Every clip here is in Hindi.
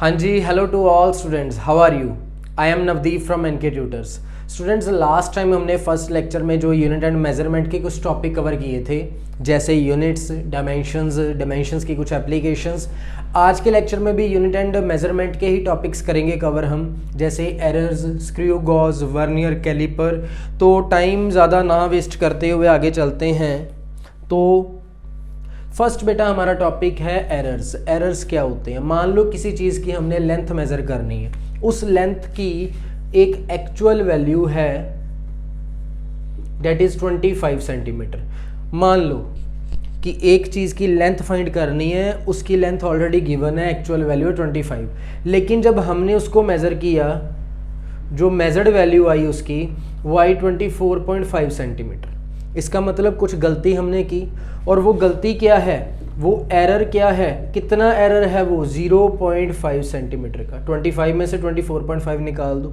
हाँ जी, hello to all students, how are you? I am Navdeep from NK tutors. Students, last time हमने फर्स्ट लेक्चर में जो यूनिट एंड मेजरमेंट के कुछ टॉपिक कवर किए थे, जैसे यूनिट्स, डायमेंशंस की कुछ एप्लीकेशंस। आज के लेक्चर में भी यूनिट एंड मेजरमेंट के ही टॉपिक्स करेंगे कवर हम, जैसे errors, screw gauge, vernier caliper. तो टाइम ज़्यादा ना वेस्ट करते हुए आगे चलते हैं। तो फर्स्ट बेटा हमारा टॉपिक है एरर्स। एरर्स क्या होते हैं? मान लो किसी चीज़ की हमने लेंथ मेज़र करनी है, उस लेंथ की एक एक्चुअल वैल्यू है डेट इज़ 25 सेंटीमीटर। मान लो कि एक चीज़ की लेंथ फाइंड करनी है, उसकी लेंथ ऑलरेडी गिवन है, एक्चुअल वैल्यू है 25, लेकिन जब हमने उसको मेज़र किया, जो मेजर्ड वैल्यू आई उसकी वो आई 24.5 सेंटीमीटर। इसका मतलब कुछ गलती हमने की, और वो गलती क्या है, वो एरर क्या है, कितना एरर है वो 0.5 सेंटीमीटर का। 25 में से 24.5 निकाल दो।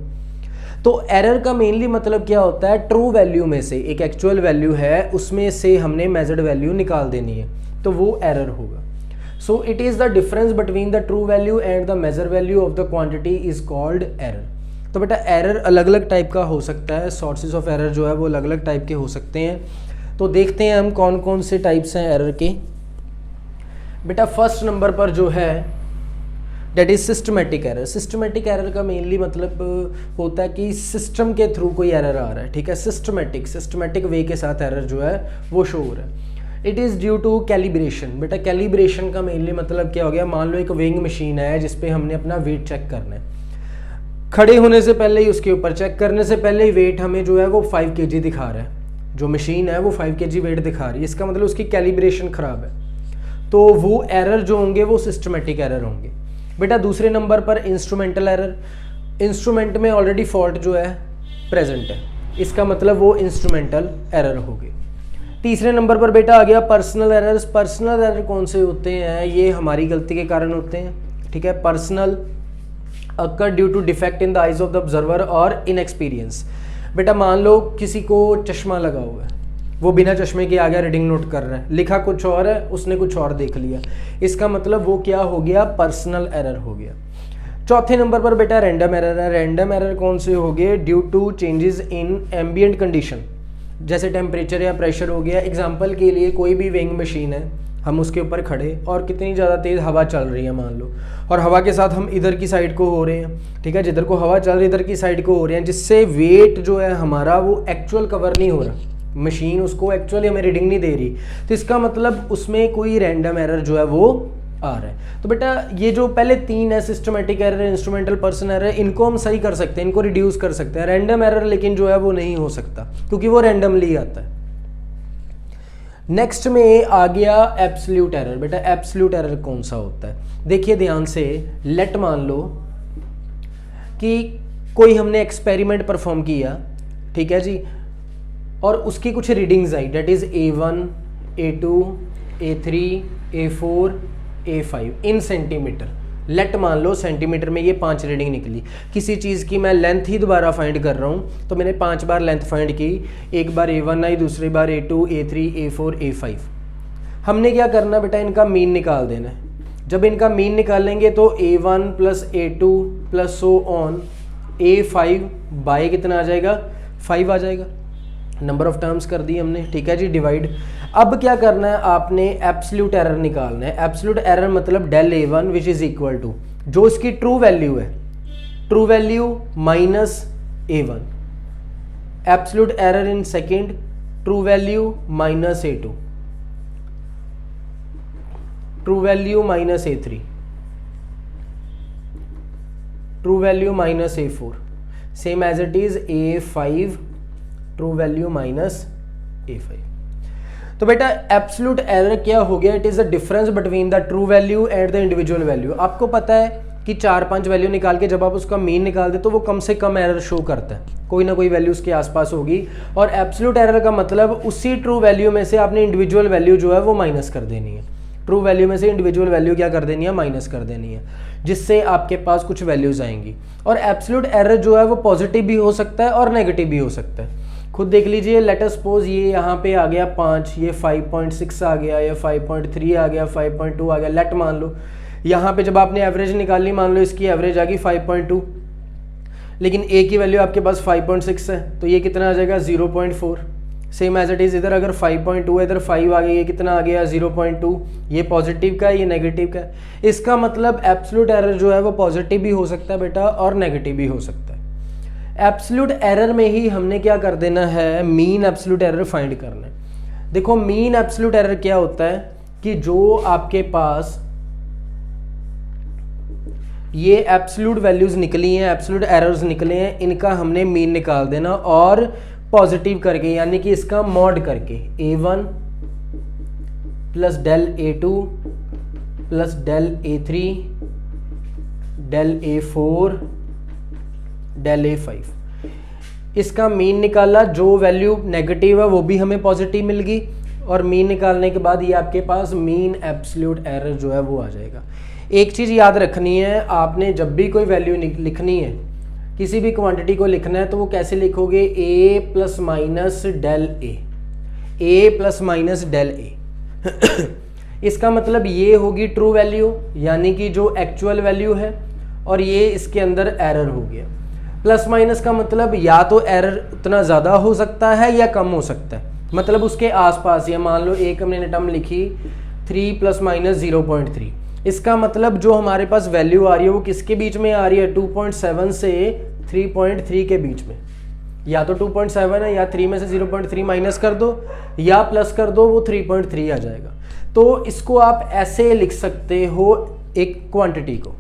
तो एरर का मेनली मतलब क्या होता है, ट्रू वैल्यू में से एक एक्चुअल वैल्यू है, उसमें से हमने मेजर्ड वैल्यू निकाल देनी है, तो वो एरर होगा। So it is the difference between the true value and the measure value of the quantity is called error. तो बेटा एरर अलग अलग टाइप का हो सकता है, सोर्सेज ऑफ एरर जो है वो अलग अलग टाइप के हो सकते हैं। तो देखते हैं हम कौन कौन से टाइप्स हैं एरर के। बेटा फर्स्ट नंबर पर जो है that is systematic error. Systematic error का मेनली मतलब होता है कि सिस्टम के थ्रू कोई एरर आ रहा है, ठीक है। सिस्टमेटिक वे के साथ एरर जो है वो शो हो रहा है। It is due to calibration. बेटा कैलिब्रेशन का मेनली मतलब क्या हो गया, मान लो एक वेइंग मशीन है जिसपे हमने अपना वेट चेक करना है। खड़े होने से पहले ही, उसके ऊपर चेक करने से पहले ही वेट हमें जो है वो 5 kg दिखा रहा है, जो मशीन है वो 5 kg वेट दिखा रही है। इसका मतलब उसकी कैलिब्रेशन ख़राब है। तो वो एरर जो होंगे वो सिस्टमेटिक एरर होंगे। बेटा दूसरे नंबर पर इंस्ट्रूमेंटल एरर। इंस्ट्रूमेंट में ऑलरेडी फॉल्ट जो है प्रेजेंट है, इसका मतलब वो इंस्ट्रूमेंटल एरर हो गए। तीसरे नंबर पर बेटा आ गया पर्सनल एरर्स। पर्सनल एरर कौन से होते हैं? ये हमारी गलती के कारण होते हैं, ठीक है। Personal occur due to defect in the eyes of the observer और इनएक्सपीरियंस। बेटा मान लो किसी को चश्मा लगा हुआ है, वो बिना चश्मे के आगे रीडिंग नोट कर रहा है, लिखा कुछ और है, उसने कुछ और देख लिया, इसका मतलब वो क्या हो गया, पर्सनल एरर हो गया। चौथे नंबर पर बेटा रैंडम एरर है। रैंडम एरर कौन से हो गए? Due to changes in ambient condition, जैसे टेम्परेचर या प्रेशर हो गया। एग्जाम्पल के लिए कोई भी वेइंग मशीन है, हम उसके ऊपर खड़े और कितनी ज़्यादा तेज़ हवा चल रही है मान लो, और हवा के साथ हम इधर की साइड को हो रहे हैं, ठीक है। जिधर को हवा चल रही है इधर की साइड को हो रहे हैं, जिससे वेट जो है हमारा वो एक्चुअल कवर नहीं हो रहा, मशीन उसको एक्चुअली हमें रीडिंग नहीं दे रही। तो इसका मतलब उसमें कोई रैंडम एरर जो है वो आ रहा है। तो बेटा ये जो पहले तीन है, systematic error, instrumental, person error, इनको हम सही कर सकते हैं, इनको रिड्यूस कर सकते हैं। रैंडम एरर लेकिन जो है वो नहीं हो सकता, क्योंकि वो रैंडमली आता है। नेक्स्ट में आ गया एब्सोल्यूट एरर। बेटा एब्सोल्यूट एरर कौन सा होता है? देखिए ध्यान से, लेट मान लो कि कोई हमने एक्सपेरिमेंट परफॉर्म किया, ठीक है जी, और उसकी कुछ रीडिंग्स आई, that is A1, A2, A3, A4, A5 in centimetre. Let मान लो सेंटीमीटर में ये 5 रीडिंग निकली। किसी चीज़ की मैं लेंथ ही दोबारा फाइंड कर रहा हूँ, तो मैंने 5 बार लेंथ फाइंड की। एक बार A1 आई, दूसरी बार A2, A3, A4, A5। हमने क्या करना बेटा, इनका मीन निकाल देना है। जब इनका मीन निकालेंगे तो A1 plus A2 plus so on A5 by कितना आ जाएगा, 5 आ जाएगा। नंबर ऑफ टर्म्स कर दी हमने, ठीक है जी, डिवाइड। अब क्या करना है, आपने एब्सोल्यूट एरर निकालना है। एब्सोल्यूट एरर मतलब del A1 which is equal to जो इसकी ट्रू वैल्यू है, true value minus A1। Absolute error in second, true value minus A2, true value minus A3, true value minus A4, same as it is A5, true value minus A5। तो बेटा एब्सोल्यूट एरर क्या हो गया? It is the difference between the true value and the individual value. आपको पता है कि 4-5 वैल्यू निकाल के जब आप उसका मीन निकाल दे तो वो कम से कम एरर शो करता है, कोई ना कोई वैल्यू उसके आसपास होगी। और एब्सोल्यूट एरर का मतलब उसी ट्रू वैल्यू में से आपने इंडिविजुअल वैल्यू जो है वो माइनस कर देनी है। ट्रू वैल्यू में से इंडिविजुअल वैल्यू क्या कर देनी है, माइनस कर देनी है, जिससे आपके पास कुछ वैल्यूज आएंगी। और एब्सोल्यूट एरर जो है वो पॉजिटिव भी हो सकता है और नेगेटिव भी हो सकता है। खुद देख लीजिए, लेट अस सपोज ये यहाँ पे आ गया 5, ये 5.6 आ गया, या 5.3 आ गया, 5.2 आ गया, लेट मान लो यहाँ पे जब आपने एवरेज निकाली, मान लो इसकी एवरेज आ गई 5.2, लेकिन ए की वैल्यू आपके पास 5.6 है, तो ये कितना आ जाएगा 0.4। सेम एज इट इज़ इधर अगर 5.2 है, इधर 5 आ गया, ये कितना आ गया 0.2। ये पॉजिटिव का है, ये नेगेटिव का है। इसका मतलब एब्सोल्यूट एरर जो है वो पॉजिटिव भी हो सकता है बेटा और नेगेटिव भी हो सकता है। एब्सोल्यूट एरर में ही हमने क्या कर देना है, मीन एब्सोल्यूट एरर फाइंड करना है। देखो मीन एब्सोल्यूट एरर क्या होता है कि जो आपके पास ये एब्सोल्यूट वैल्यूज निकली हैं, एब्सोल्यूट एरर्स निकले हैं, इनका हमने मीन निकाल देना और पॉजिटिव करके, यानी कि इसका मॉड करके A1 plus del A2 plus del A3 del A4 del A5, इसका मीन निकाला। जो वैल्यू नेगेटिव है वो भी हमें पॉजिटिव मिल गई, और मीन निकालने के बाद ये आपके पास मीन एब्सोल्यूट एरर जो है वो आ जाएगा। एक चीज़ याद रखनी है, आपने जब भी कोई वैल्यू लिखनी है, किसी भी क्वांटिटी को लिखना है, तो वो कैसे लिखोगे, a plus minus del a plus minus del a. इसका मतलब ये होगी ट्रू वैल्यू, यानी कि जो एक्चुअल वैल्यू है, और ये इसके अंदर एरर हो गया। प्लस माइनस का मतलब या तो एरर उतना ज़्यादा हो सकता है या कम हो सकता है, मतलब उसके आसपास। या मान लो एक हमने टर्म लिखी 3 प्लस माइनस 0.3, इसका मतलब जो हमारे पास वैल्यू आ रही है वो किसके बीच में आ रही है, 2.7 से 3.3 के बीच में। या तो 2.7 है, या 3 में से 0.3 माइनस कर दो या प्लस कर दो, वो 3.3 आ जाएगा। तो इसको आप ऐसे लिख सकते हो एक क्वांटिटी को।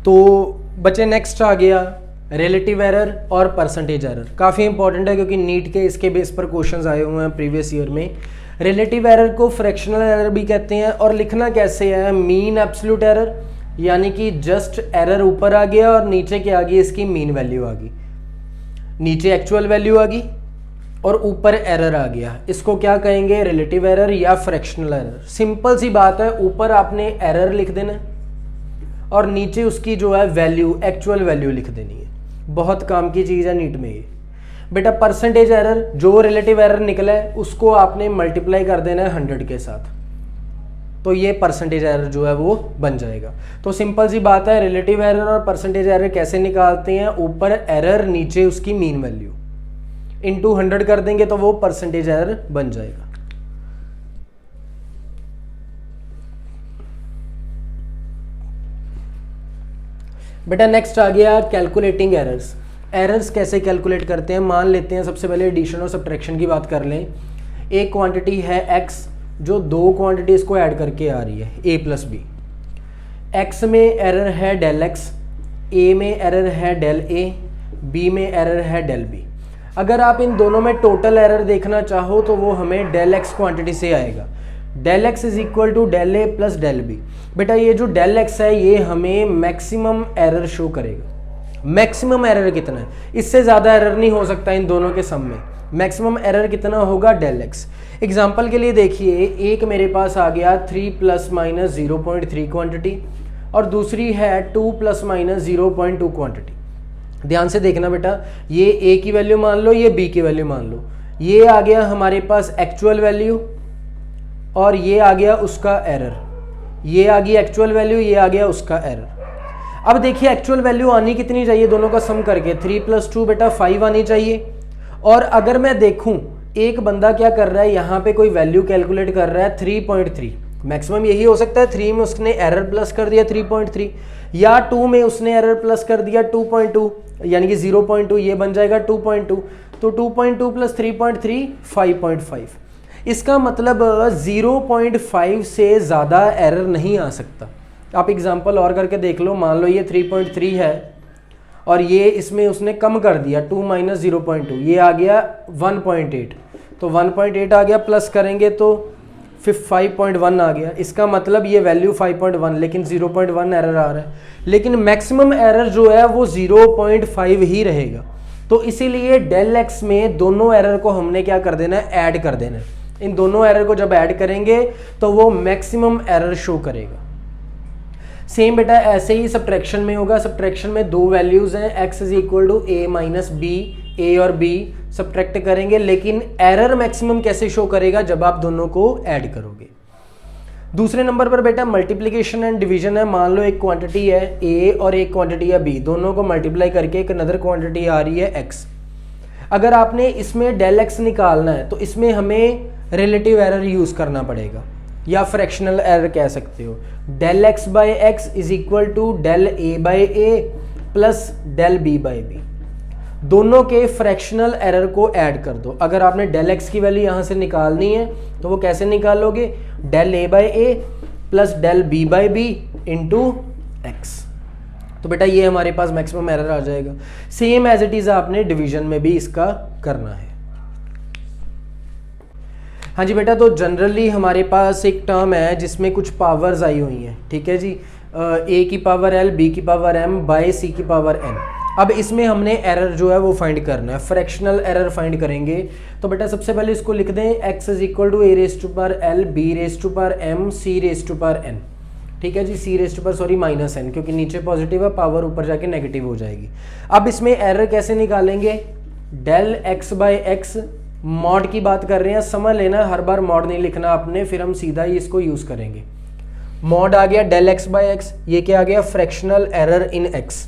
तो बच्चे नेक्स्ट आ गया रिलेटिव एरर और परसेंटेज एरर। काफ़ी इंपॉर्टेंट है क्योंकि नीट के इसके बेस पर क्वेश्चंस आए हुए हैं प्रीवियस ईयर में। रिलेटिव एरर को फ्रैक्शनल एरर भी कहते हैं, और लिखना कैसे है, मीन एब्सोल्यूट एरर, यानी कि जस्ट एरर ऊपर आ गया और नीचे क्या आ गई, इसकी मीन वैल्यू आ गई। नीचे एक्चुअल वैल्यू आ गई और ऊपर एरर आ गया, इसको क्या कहेंगे, रिलेटिव एरर या फ्रैक्शनल एरर। सिंपल सी बात है, ऊपर आपने एरर लिख देना और नीचे उसकी जो है वैल्यू, एक्चुअल वैल्यू लिख देनी है। बहुत काम की चीज़ है नीट में ये बेटा। परसेंटेज एरर, जो रिलेटिव एरर निकला है उसको आपने मल्टीप्लाई कर देना है 100 के साथ, तो ये परसेंटेज एरर जो है वो बन जाएगा। तो सिंपल सी बात है, रिलेटिव एरर और परसेंटेज एरर कैसे निकालते हैं, ऊपर एरर नीचे उसकी मीन वैल्यू इनटू 100 कर देंगे तो वो परसेंटेज एरर बन जाएगा। बेटा नेक्स्ट आ गया कैलकुलेटिंग एरर्स। एरर्स कैसे कैलकुलेट करते हैं, मान लेते हैं सबसे पहले एडिशन और सब्ट्रैक्शन की बात कर लें। एक क्वांटिटी है x जो दो क्वांटिटीज़ को ऐड करके आ रही है a प्लस बी। x में एरर है डेल x, a में एरर है डेल a, b में एरर है डेल b। अगर आप इन दोनों में टोटल एरर देखना चाहो तो वो हमें डेल x क्वांटिटी से आएगा। Del x is equal to del a plus del b। बेटा ये जो डेल x है ये हमें मैक्सिमम एरर शो करेगा। मैक्सिमम एरर कितना है, इससे ज़्यादा एरर नहीं हो सकता इन दोनों के सम में। मैक्सिमम एरर कितना होगा, डेल x। एग्जाम्पल के लिए देखिए, एक मेरे पास आ गया 3 प्लस माइनस 0.3 क्वांटिटी और दूसरी है 2 प्लस माइनस 0.2 क्वांटिटी। ध्यान से देखना बेटा, ये a की वैल्यू मान लो, ये b की वैल्यू मान लो। ये आ गया हमारे पास एक्चुअल वैल्यू और ये आ गया उसका एरर। ये आ गई एक्चुअल वैल्यू, ये आ गया उसका एरर। अब देखिए एक्चुअल वैल्यू आनी कितनी चाहिए, दोनों का सम करके 3 प्लस 2 बेटा 5 आनी चाहिए। और अगर मैं देखूं एक बंदा क्या कर रहा है, यहाँ पे कोई वैल्यू कैलकुलेट कर रहा है 3.3। मैक्सिमम यही हो सकता है, 3 में उसने एरर प्लस कर दिया 3.3, या 2 में उसने एरर प्लस कर दिया 2.2, यानी कि 0.2, ये बन जाएगा 2.2। तो 2.2 प्लस 3.3 5.5। इसका मतलब 0.5 से ज़्यादा एरर नहीं आ सकता। आप एग्जांपल और करके देख लो, मान लो ये 3.3 है और ये इसमें उसने कम कर दिया 2 माइनस 0.2, ये आ गया 1.8। तो 1.8 आ गया, प्लस करेंगे तो 5.1 आ गया। इसका मतलब ये वैल्यू 5.1, लेकिन 0.1 एरर आ रहा है। लेकिन मैक्सिमम एरर जो है वो 0.5 ही रहेगा। तो इसीलिए डेल एक्स में दोनों एरर को हमने क्या कर देना है, ऐड कर देना है। इन दोनों एरर को जब ऐड करेंगे तो वो मैक्सिमम एरर शो करेगा। सेम बेटा ऐसे ही सब्ट्रैक्शन में होगा। सब्ट्रैक्शन में दो वैल्यूज हैं, x is equal to a minus b, a और b सब्ट्रैक्ट करेंगे, लेकिन एरर मैक्सिमम कैसे शो करेगा, जब आप दोनों को ऐड करोगे। दूसरे नंबर पर बेटा मल्टीप्लिकेशन एंड डिवीजन है। मान लो एक क्वांटिटी है ए और एक क्वांटिटी है बी, दोनों को मल्टीप्लाई करके एक अनदर क्वांटिटी आ रही है एक्स। अगर आपने इसमें डेल एक्स निकालना है तो इसमें हमें रिलेटिव एरर यूज़ करना पड़ेगा या फ्रैक्शनल एरर कह सकते हो। Del x by x is equal to del a by A plus del b by b. दोनों के फ्रैक्शनल एरर को ऐड कर दो। अगर आपने डेल एक्स की वैल्यू यहाँ से निकालनी है तो वो कैसे निकालोगे, del a by A plus del b by B into x. तो बेटा ये हमारे पास मैक्सिमम एरर आ जाएगा। सेम एज इट इज आपने डिवीजन में भी इसका करना है। हाँ जी बेटा, तो जनरली हमारे पास एक टर्म है जिसमें कुछ पावर्स आई हुई हैं, ठीक है जी, ए की पावर एल, बी की पावर एम बाई सी की पावर एन। अब इसमें हमने एरर जो है वो फाइंड करना है, फ्रैक्शनल एरर फाइंड करेंगे। तो बेटा सबसे पहले इसको लिख दें, x is equal to a raise to power l, b raise to power m, c raise to power n. ठीक है जी, c raise to power sorry minus n, क्योंकि नीचे पॉजिटिव है, पावर ऊपर जाके नेगेटिव हो जाएगी। अब इसमें एरर कैसे निकालेंगे, del x by x, mod की बात कर रहे हैं, समझ लेना हर बार मॉड नहीं लिखना आपने, फिर हम सीधा ही इसको यूज करेंगे। मॉड आ गया डेल एक्स बाई एक्स, ये क्या आ गया, फ्रैक्शनल एरर इन एक्स।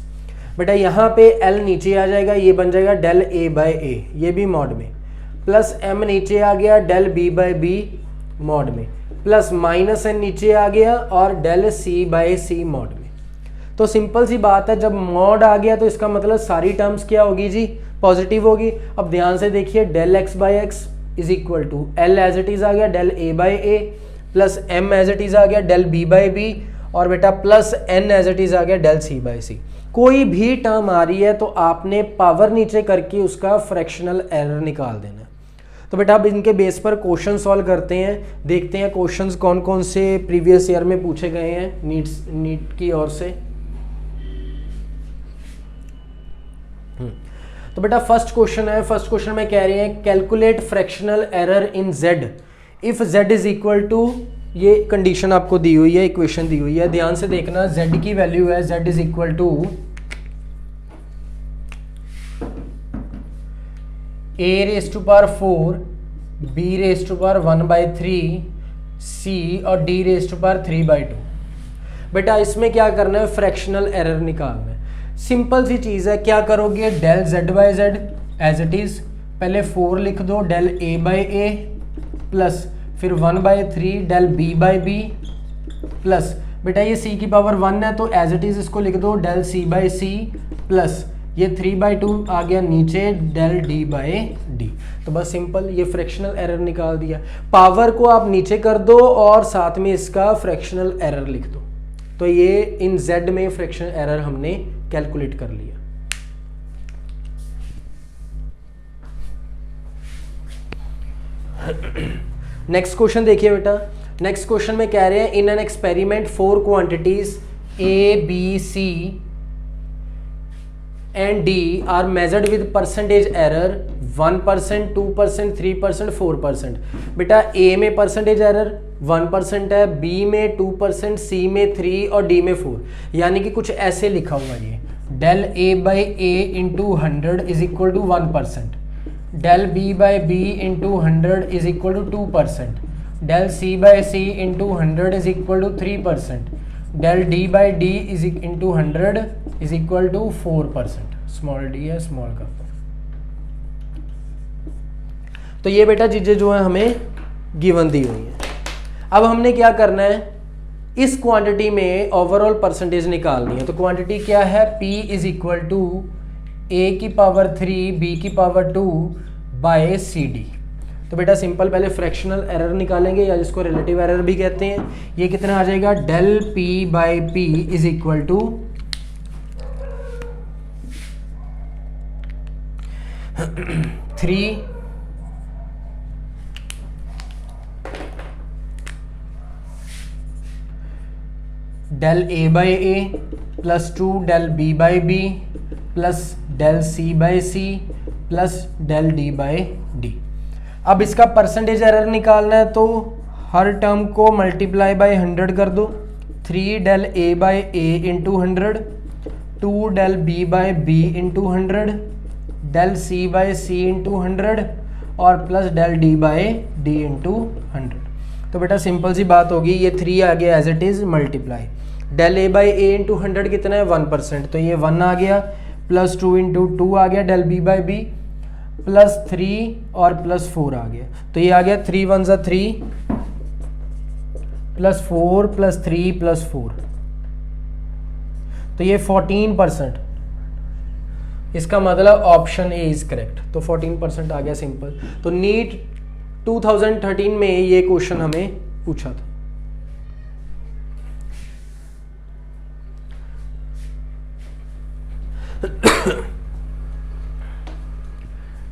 बेटा यहाँ पे एल नीचे आ जाएगा, ये बन जाएगा डेल ए बाई ए, ये भी मॉड में, प्लस एम नीचे आ गया del b by b mod में, प्लस माइनस एन नीचे आ गया और del c by c mod में। तो सिंपल सी बात है, जब मॉड आ गया तो इसका मतलब सारी टर्म्स क्या होगी जी, पॉजिटिव होगी। अब ध्यान से देखिए, del x by x is equal to l as it is आ गया del a by A, plus m as it is आ गया डेल बी बाई बी, और बेटा plus n as it is आ गया डेल सी बाई सी। कोई भी टर्म आ रही है तो आपने पावर नीचे करके उसका फ्रैक्शनल एरर निकाल देना है। तो बेटा अब इनके बेस पर क्वेश्चन सॉल्व करते हैं, देखते हैं क्वेश्चंस कौन कौन से प्रीवियस ईयर में पूछे गए हैं नीट की ओर से। तो बेटा फर्स्ट क्वेश्चन है, फर्स्ट क्वेश्चन में कह रहे हैं calculate fractional error in z if z is equal to, ये कंडीशन आपको दी हुई है, इक्वेशन दी हुई है, ध्यान से देखना। z की वैल्यू है, z is equal to a raise to power 4, b raise to power 1/3, c और d रेस टू पावर 3/2। बेटा इसमें क्या करना है, फ्रैक्शनल एरर निकालना है। सिंपल सी चीज़ है, क्या करोगे, del z by z as it is, पहले 4 लिख दो del a by A, plus फिर 1/3 del b by B, plus बेटा ये c की पावर 1 है तो एज इट इज इसको लिख दो del c by C, plus ये 3/2 आ गया नीचे डेल d बाई डी। तो बस सिंपल ये फ्रैक्शनल एरर निकाल दिया। पावर को आप नीचे कर दो और साथ में इसका फ्रैक्शनल एरर लिख दो। तो ये इन z में फ्रैक्शनल एरर हमने कैलकुलेट कर लिया। नेक्स्ट क्वेश्चन देखिए बेटा, नेक्स्ट क्वेश्चन में कह रहे हैं in an experiment 4 quantities a b c and d are measured with percentage error 1%, 2%, 3%, 4%। बेटा ए में परसेंटेज एरर 1% है, बी में 2%, सी में 3 और डी में 4। यानी कि कुछ ऐसे लिखा हुआ ये, del a by A into 100 is equal to 1%, del b by B into 100 is equal to 2%, del c by C into 100 is equal to 3%, del d by d is into 100 is equal to 4%। Small d है, स्मॉल का। तो ये बेटा चीजें जो है हमें गिवन दी हुई है। अब हमने क्या करना है, इस क्वांटिटी में ओवरऑल परसेंटेज निकालनी है। तो क्वांटिटी क्या है, P is equal to a की पावर 3 b की पावर 2 बाय सी डी। तो बेटा सिंपल पहले फ्रैक्शनल एरर निकालेंगे या जिसको रिलेटिव एरर भी कहते हैं। ये कितना आ जाएगा, del p by p is equal to 3 del a by A plus 2 del b by B plus del c by C plus del d by D. अब इसका परसेंटेज एरर निकालना है तो हर टर्म को मल्टीप्लाई बाय 100 कर दो। 3 del a by A into 100, 2 del b by B into 100, del c by C into 100 और plus del d by D into 100। तो बेटा सिंपल सी बात होगी, ये 3 आ गया as it is multiply, del a by A into 100 कितना है 1%, तो ये 1 आ गया, प्लस 2 इंटू 2 आ गया, del b by B plus 3 और प्लस 4 आ गया, तो ये आ गया 3 1 ज़ा 3 प्लस 4 प्लस 3 प्लस 4, तो ये 14%, इसका मतलब ऑप्शन ए इज करेक्ट, तो 14% आ गया सिंपल। तो नीट 2013 में ये क्वेश्चन हमें पूछा था।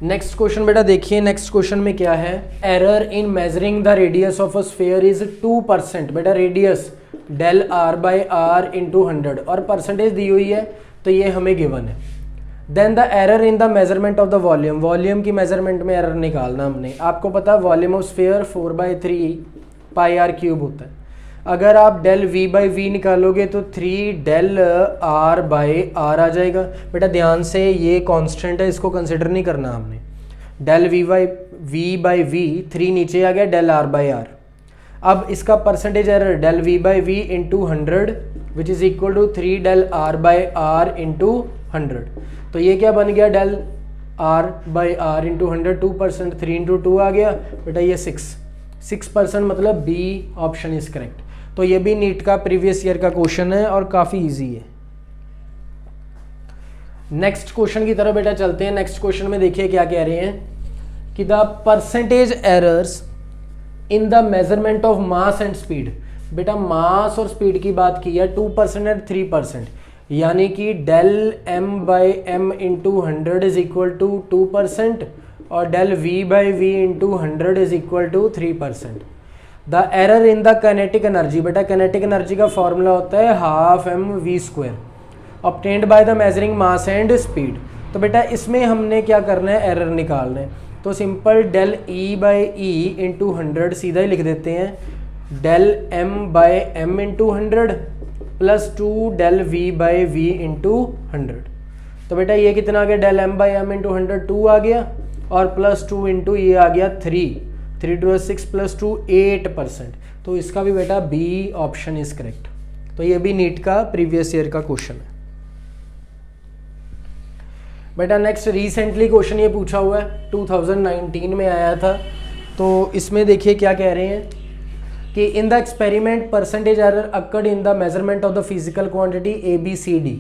नेक्स्ट क्वेश्चन बेटा देखिए, नेक्स्ट क्वेश्चन में क्या है, error in measuring the radius of a sphere is 2%। बेटा radius del r by r into 100 और परसेंटेज दी हुई है, तो ये हमें गिवन है। Then the error in the measurement of the volume, volume की मेजरमेंट में एरर निकालना हमने। आपको पता है volume of sphere 4/3 pi r cube होता है। अगर आप डेल वी बाई वी निकालोगे तो 3 डेल आर बाई आर आ जाएगा। बेटा ध्यान से, ये कांस्टेंट है, इसको कंसिडर नहीं करना हमने। डेल वी बाई वी 3 नीचे आ गया, डेल आर बाई आर। अब इसका percentage error del v by v into 100 which is equal to 3 del r by r into 100। तो ये क्या बन गया, del r by r into 100 2%, 3 into 2 आ गया बेटा ये 6%, मतलब बी ऑप्शन इज करेक्ट। तो ये भी नीट का प्रीवियस ईयर का क्वेश्चन है और काफ़ी इजी है। नेक्स्ट क्वेश्चन की तरफ बेटा चलते हैं। नेक्स्ट क्वेश्चन में देखिए क्या कह रहे हैं कि the percentage errors in the measurement of mass and speed. बेटा मास और स्पीड की बात की है, 2% एंड 3%, यानी कि del m by m into 100 is equal to 2% और del v by v into 100 is equal to 3%। The error in the kinetic energy. बेटा काइनेटिक एनर्जी का फॉर्मूला होता है ½ mv², obtained by the measuring mass and speed. तो बेटा इसमें हमने क्या करना है, एरर निकालना है। तो simple del e by e into 100 सीधा ही लिख देते हैं, del m by m into 100 plus 2 del v by v into 100। तो बेटा ये कितना आ गया, del m by m into 100 2 आ गया और प्लस 2 इंटू ये आ गया 3 2 6 प्लस 2 8%। तो इसका भी बेटा बी ऑप्शन इज करेक्ट। तो ये भी नीट का प्रीवियस ईयर का क्वेश्चन है। बेटा नेक्स्ट रिसेंटली क्वेश्चन ये पूछा हुआ है, 2019 में आया था। तो इसमें देखिए क्या कह रहे हैं कि in the experiment percentage error occurred in the measurement of the physical quantity ABCD।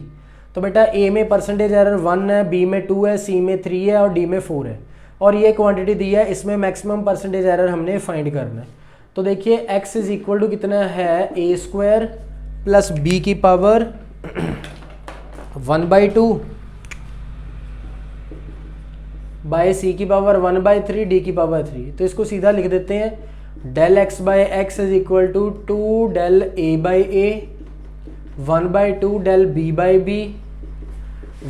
तो बेटा ए में परसेंटेज एरर 1 है, बी में 2 है, सी में 3 है और डी में 4 है, और ये क्वांटिटी दी है। इसमें मैक्सिमम परसेंटेज एरर हमने फाइंड करना है। तो देखिए x इज इक्वल टू कितना है, a² प्लस b की पावर 1/2 बाय सी की पावर 1/3 डी की पावर 3। तो इसको सीधा लिख देते हैं, del x by x is equal to 2 del a by a, 1/2 del b by b,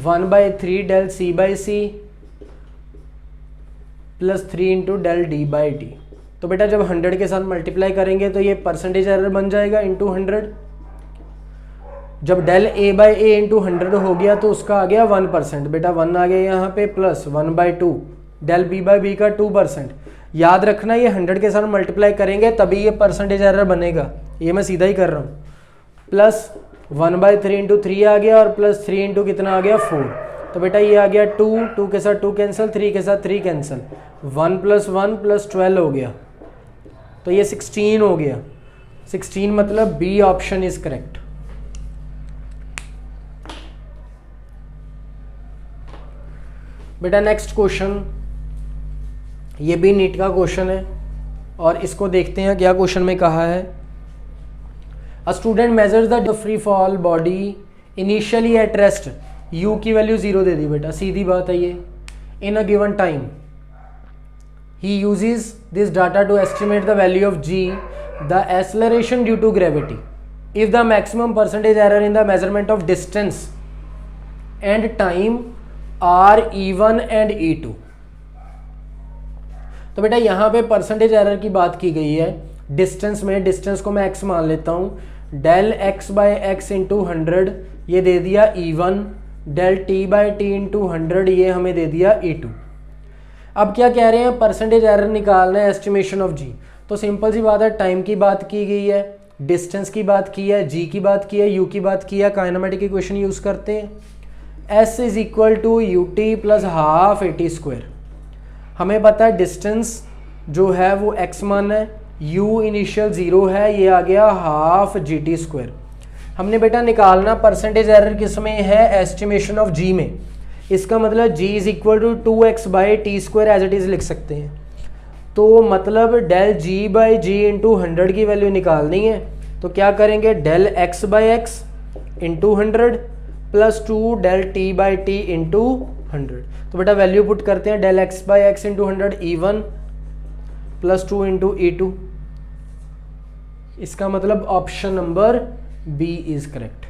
1/3 del c by C plus 3 into del d by d. तो बेटा जब 100 के साथ मल्टीप्लाई करेंगे तो ये परसेंटेज एरर बन जाएगा इंटू 100। जब del a by A into 100 हो गया तो उसका आ गया 1%। बेटा 1 आ गया यहाँ पे, plus 1/2 del b by b का 2%। याद रखना ये 100 के साथ मल्टीप्लाई करेंगे तभी ये परसेंटेज एरर बनेगा, ये मैं सीधा ही कर रहा हूँ। प्लस 1/3 इंटू 3 आ गया और प्लस 3 इंटू कितना आ गया 4। तो बेटा ये आ गया 2 के साथ 2 कैंसिल, 3 के साथ 3 कैंसिल, 1 + 1 + 12 हो गया, तो ये 16 हो गया। 16 मतलब बी ऑप्शन इज करेक्ट। बेटा नेक्स्ट क्वेश्चन, ये भी नीट का क्वेश्चन है और इसको देखते हैं क्या क्वेश्चन में कहा है। A student measures the free fall body initially at rest, u की वैल्यू 0 दे दी। बेटा सीधी बात है ये, in a given time he uses this data to estimate the value of g, the acceleration due to gravity, if the maximum percentage error in the measurement of distance and time are e1 and e2। तो बेटा यहाँ पे परसेंटेज एरर की बात की गई है डिस्टेंस में। डिस्टेंस को मैं x मान लेता हूँ, del x by x into 100 ये दे दिया e1, del t by t into 100 ये हमें दे दिया e2। अब क्या कह रहे हैं, परसेंटेज एरर निकालना है, एस्टिमेशन ऑफ g। तो सिंपल सी बात है, टाइम की बात की गई है, डिस्टेंस की बात की है, जी की बात की है, यू की बात की है, काइनेमेटिक इक्वेशन यूज़ करते हैं, S is equal to u t plus half a t square. हमें पता है डिस्टेंस जो है वो x मान है, u इनिशियल 0 है, ये आ गया हाफ जी टी स्क्वायर। हमने बेटा निकालना परसेंटेज एरर किस में है, एस्टिमेशन ऑफ g में। इसका मतलब g is equal to 2x by t square as it is लिख सकते हैं। तो मतलब del g by g into 100 की वैल्यू निकालनी है, तो क्या करेंगे, del x by x into 100 plus 2 del t by t into 100। तो बेटा वैल्यू पुट करते हैं, del x by x into 100 E1 plus 2 into E2। इसका मतलब option number B is correct.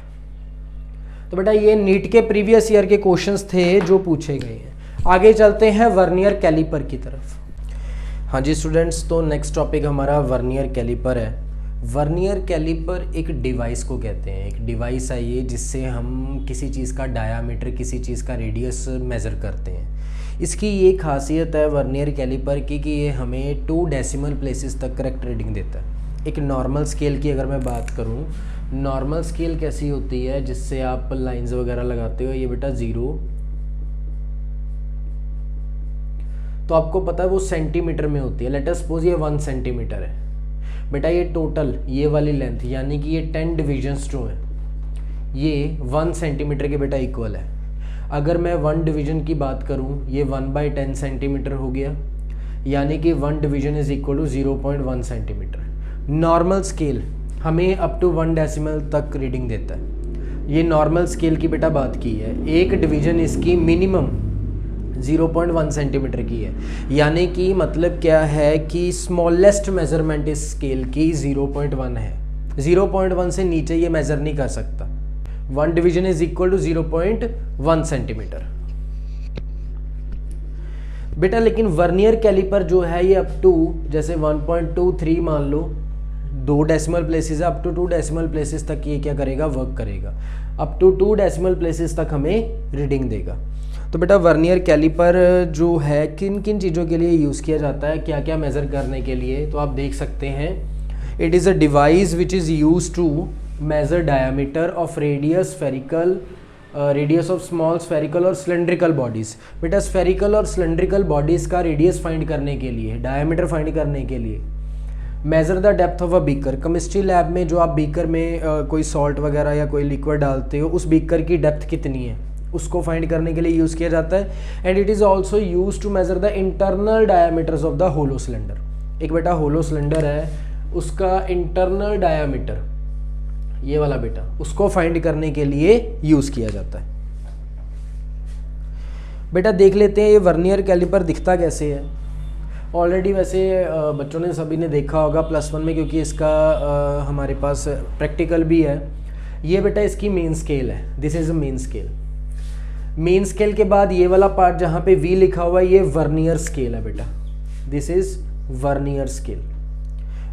तो बेटा ये नीट के प्रीवियस ईयर के क्वेश्चंस थे जो पूछे गए हैं। आगे चलते हैं वर्नियर कैलिपर की तरफ। हाँ जी स्टूडेंट्स, तो नेक्स्ट टॉपिक हमारा वर्नियर कैलिपर है। वर्नियर कैलिपर एक डिवाइस को कहते हैं, एक डिवाइस है ये जिससे हम किसी चीज़ का डायामीटर, किसी चीज़ का रेडियस मेज़र करते हैं। इसकी ये खासियत है वर्नियर कैलिपर की कि ये हमें 2 डेसिमल प्लेसेस तक करेक्ट रीडिंग देता है। एक नॉर्मल स्केल की अगर मैं बात करूँ, नॉर्मल स्केल कैसी होती है जिससे आप लाइंस वगैरह लगाते हो, ये बेटा 0, तो आपको पता है वो सेंटीमीटर में होती है। लेट अस सपोज ये 1 सेंटीमीटर है बेटा, ये टोटल ये वाली लेंथ यानी कि ये 10 डिविजन्स जो हैं ये 1 सेंटीमीटर के बेटा इक्वल है। अगर मैं 1 डिवीजन की बात करूं, ये 1/10 सेंटीमीटर हो गया, यानी कि 1 division is equal to 0.1 centimetre. Normal scale हमें अप टू 1 डेसिमल तक रीडिंग देता है। ये नॉर्मल स्केल की बेटा बात की है, एक डिवीजन इसकी मिनिमम 0.1 सेंटीमीटर की है, यानी कि मतलब क्या है कि स्मॉलेस्ट मेजरमेंट इस स्केल की 0.1 है। 0.1 से नीचे ये मेजर नहीं कर सकता। 1 division is equal to 0.1 centimetre बेटा। लेकिन वर्नियर कैलिपर जो है ये अप टू जैसे 1.23 मान लो, 2 डेसिमल प्लेसेस है, अप टू 2 डेसिमल प्लेसेस तक ये क्या करेगा, वर्क करेगा। अप टू 2 डेसिमल प्लेसेस तक हमें रीडिंग देगा। तो बेटा वर्नियर कैलिपर जो है किन किन चीज़ों के लिए यूज़ किया जाता है, क्या क्या मेज़र करने के लिए, तो आप देख सकते हैं। It is a device which is use to measure diameter of radius spherical, radius of small spherical और सिलेंड्रिकल बॉडीज़। बेटा स्फेरिकल और सिलेंड्रिकल बॉडीज़ का रेडियस फाइंड करने के लिए, डायामीटर फाइंड करने के लिए। Measure the depth of a beaker, chemistry lab में जो आप बीकर में कोई सॉल्ट वगैरह या कोई लिक्विड डालते हो, उस बीकर की डेप्थ कितनी है उसको फाइंड करने के लिए यूज़ किया जाता है। And it is also use to measure the internal diameters of the hollow cylinder. एक बेटा होलो सिलेंडर है, उसका इंटरनल डायामीटर ये वाला बेटा, उसको फाइंड करने के लिए यूज़ किया जाता है। बेटा देख लेते हैं ये वर्नियर कैलिपर दिखता कैसे है। ऑलरेडी वैसे बच्चों ने सभी ने देखा होगा +1 में, क्योंकि इसका हमारे पास प्रैक्टिकल भी है। ये बेटा इसकी मेन स्केल है, this is a main scale. Main scale के बाद ये वाला पार्ट जहाँ पे V लिखा हुआ है ये वर्नियर स्केल है बेटा, this is vernier scale.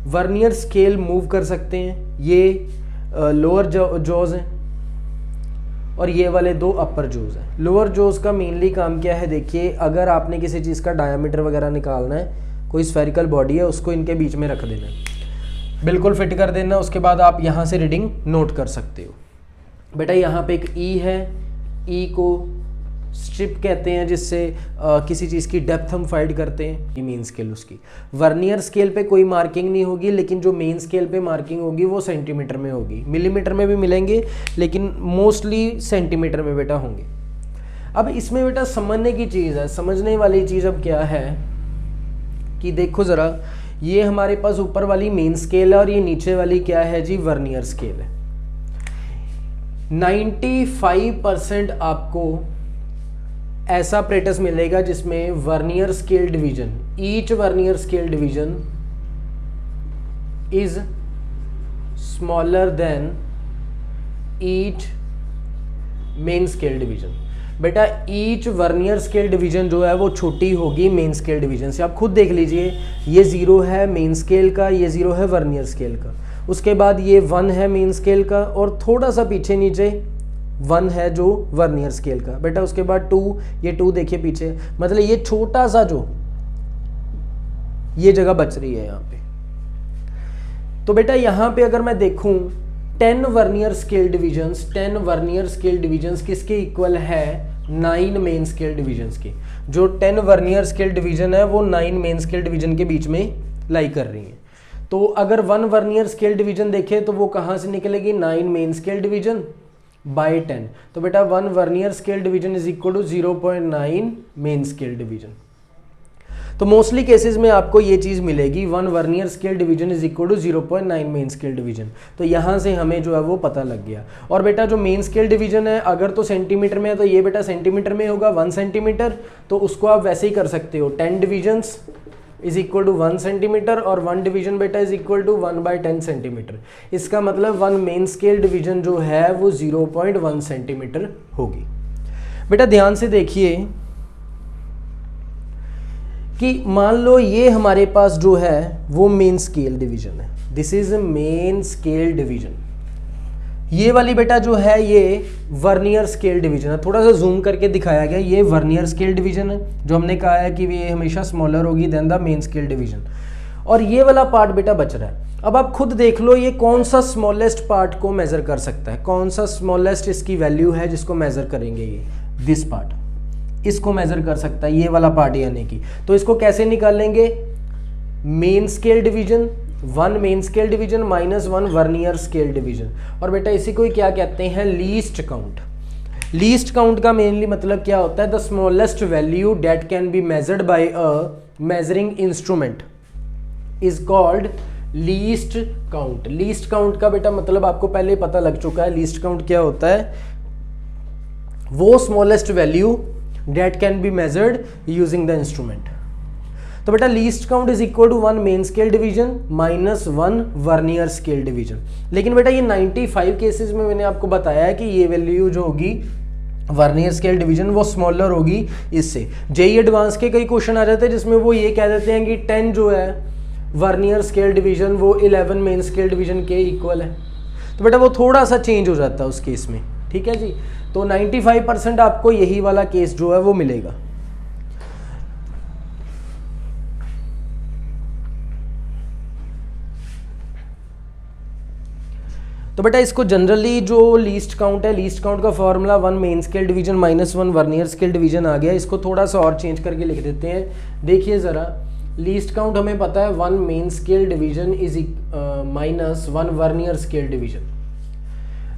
Vernier scale move कर सकते हैं, ये लोअर जॉज हैं और ये वाले 2 अपर जॉज हैं। लोअर जॉज का मेनली काम क्या है, देखिए अगर आपने किसी चीज़ का डायामीटर वगैरह निकालना है, कोई स्फेरिकल बॉडी है उसको इनके बीच में रख देना है, बिल्कुल फिट कर देना, उसके बाद आप यहाँ से रीडिंग नोट कर सकते हो। बेटा यहाँ पे एक E है, ई को स्ट्रिप कहते हैं जिससे किसी चीज़ की डेप्थ हम फाइंड करते हैं, ये मेन स्केल उसकी। वर्नियर स्केल पे कोई मार्किंग नहीं होगी, लेकिन जो मेन स्केल पे मार्किंग होगी वो सेंटीमीटर में होगी, मिलीमीटर में भी मिलेंगे लेकिन मोस्टली सेंटीमीटर में बेटा होंगे। अब इसमें बेटा समझने की चीज़ है, समझने वाली चीज़ अब क्या है कि देखो ज़रा, ये हमारे पास ऊपर वाली मेन स्केल है और ये नीचे वाली क्या है जी, वर्नियर स्केल है। 95% आपको ऐसा अपरेटस मिलेगा जिसमें vernier scale division, each vernier scale division is smaller than each main scale division. बेटा ईच वर्नियर स्केल डिवीजन जो है वो छोटी होगी मेन स्केल डिवीजन से। आप खुद देख लीजिए, ये 0 है मेन स्केल का, ये 0 है वर्नियर स्केल का, उसके बाद ये 1 है मेन स्केल का और थोड़ा सा पीछे नीचे 1 है जो वर्नियर स्केल का। बेटा उसके बाद 2, ये 2 देखिए पीछे, मतलब ये छोटा सा जो ये जगह बच रही है यहाँ पे, तो बेटा यहाँ पे अगर मैं देखूँ 10 vernier scale divisions, 10 vernier scale divisions किसके इक्वल है? 9 मेन स्केल डिविजन्स के। जो 10 वर्नियर स्केल डिवीजन है वो 9 मेन स्केल डिवीजन के बीच में लाई कर रही है। तो अगर 1 वर्नियर स्केल डिवीजन देखें तो वो कहाँ से निकलेगी? 9 मेन स्केल डिवीजन बाय 10। तो बेटा 1 vernier scale division is equal to 0.9 main scale division. तो मोस्टली केसेस में आपको ये चीज़ मिलेगी, 1 vernier scale division is equal to 0.9 main scale division. तो यहाँ से हमें जो है वो पता लग गया। और बेटा जो मेन स्केल डिवीजन है अगर तो सेंटीमीटर में है तो ये बेटा सेंटीमीटर में होगा 1 सेंटीमीटर। तो उसको आप वैसे ही कर सकते हो, 10 divisions is equal to 1 centimetre और 1 डिवीजन बेटा इज इक्वल टू 1/10 सेंटीमीटर। इसका मतलब 1 मेन स्केल डिवीजन जो है वो 0.1 सेंटीमीटर होगी। बेटा ध्यान से देखिए कि मान लो ये हमारे पास जो है वो मेन स्केल डिवीजन है, this is main scale division. ये वाली बेटा जो है ये वर्नियर स्केल डिवीजन है, थोड़ा सा जूम करके दिखाया गया, ये वर्नियर स्केल डिवीजन है जो हमने कहा है कि ये हमेशा स्मॉलर होगी than the main scale division. और ये वाला पार्ट बेटा बच रहा है। अब आप खुद देख लो ये कौन सा स्मॉलेस्ट पार्ट को मेजर कर सकता है, कौन सा स्मॉलेस्ट इसकी वैल्यू है जिसको मेजर करेंगे, ये दिस पार्ट इसको मेजर कर सकता है, ये वाला पार्ट यानी कि। तो इसको कैसे निकालेंगे? Main scale division 1 main scale division minus 1 vernier scale division. और बेटा इसी को क्या कहते हैं? Least count. लीस्ट काउंट का मेनली मतलब क्या होता है? The smallest value that can be measured by a measuring instrument is called least count. Least count का बेटा मतलब आपको पहले पता लग चुका है, लीस्ट काउंट क्या होता है? वो smallest value that can be measured using the instrument. तो बेटा least count is equal to 1 main scale division minus 1 vernier scale division. लेकिन बेटा ये 95 केसेस में मैंने आपको बताया है कि ये वैल्यू जो होगी वर्नियर स्केल डिवीजन वो स्मॉलर होगी इससे। जेईई एडवांस के कई क्वेश्चन आ जाते हैं जिसमें वो ये कह देते हैं कि 10 जो है वर्नियर स्केल डिवीजन वो 11 मेन स्केल डिवीजन के इक्वल है। तो बेटा वो थोड़ा सा चेंज हो जाता है उस केस में, ठीक है जी। तो 95% आपको यही वाला केस जो है वो मिलेगा। तो बेटा इसको जनरली जो लीस्ट काउंट है, लीस्ट काउंट का formula 1 main scale division minus 1 vernier scale division आ गया। इसको थोड़ा सा और चेंज करके लिख देते हैं। देखिए ज़रा, लीस्ट काउंट हमें पता है 1 main scale division is minus 1 vernier scale division.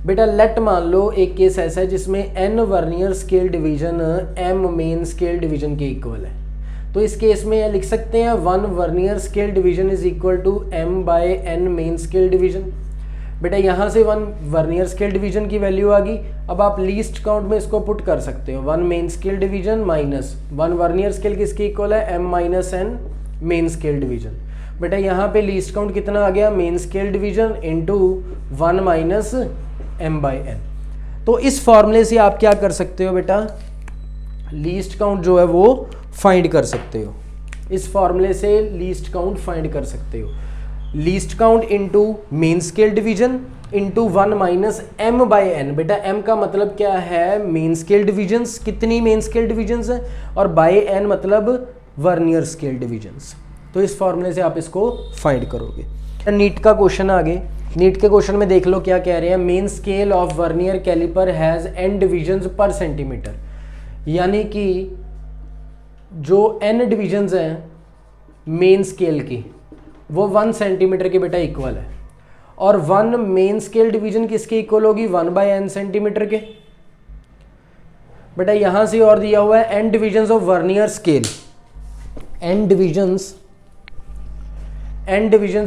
बेटा लेट मान लो एक केस ऐसा है जिसमें n vernier scale division m main scale division के इक्वल है। तो इस केस में लिख सकते हैं 1 vernier scale division is equal to m/n main scale division. बेटा यहाँ से 1 वर्नियर स्केल डिवीजन की वैल्यू आ गई। अब आप लीस्ट काउंट में इसको पुट कर सकते हो, 1 main scale division minus 1 vernier scale किसके इक्वल है? m-n main scale division. बेटा यहाँ पे लीस्ट काउंट कितना आ गया? Main scale division into 1 minus m/n। तो इस फॉर्मूले से आप क्या कर सकते हो बेटा? लीस्ट काउंट जो है वो फाइंड कर सकते हो। इस फॉर्मूले से लीस्ट काउंट फाइंड कर सकते हो। Least count into main scale division into 1 minus m/n। बेटा m का मतलब क्या है? मेन स्केल डिविजन्स, कितनी मेन स्केल डिविजन्स है, और बाय n मतलब वर्नियर स्केल डिविजन्स। तो इस फॉर्मूले से आप इसको फाइंड करोगे। नीट का क्वेश्चन आगे, नीट के क्वेश्चन में देख लो क्या कह रहे हैं। Main scale of vernier caliper has n divisions per centimetre, यानी कि जो n डिविजन्स हैं मेन स्केल की वो 1 सेंटीमीटर के बेटा इक्वल है। और 1 मेन स्केल डिवीजन किसके इक्वल होगी? 1/n सेंटीमीटर के। बेटा यहां से और दिया हुआ है n divisions of vernier scale, n divisions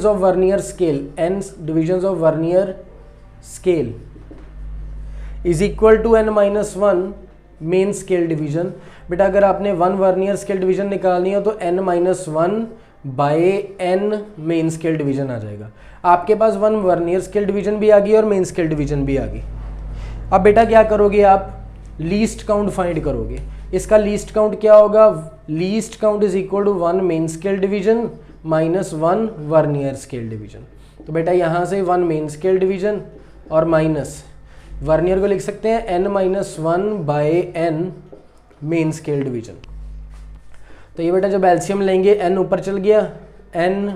of vernier scale, n divisions of vernier scale is equal to n-1 main scale division. बेटा अगर आपने 1 वर्नियर स्केल डिवीजन निकालनी हो तो n-1 by n main scale division आ जाएगा। आपके पास 1 वर्नियर स्केल डिवीजन भी आ गई और मेन स्केल डिवीजन भी आ गई। अब बेटा क्या करोगे? आप लीस्ट काउंट फाइंड करोगे। इसका लीस्ट काउंट क्या होगा? Least count is equal to 1 main scale division minus 1 vernier scale division. तो बेटा यहाँ से 1 मेन स्केल डिवीजन और माइनस वर्नियर को लिख सकते हैं n-1 by n main scale division. तो ये बेटा जब एलसीएम लेंगे n ऊपर चल गया, n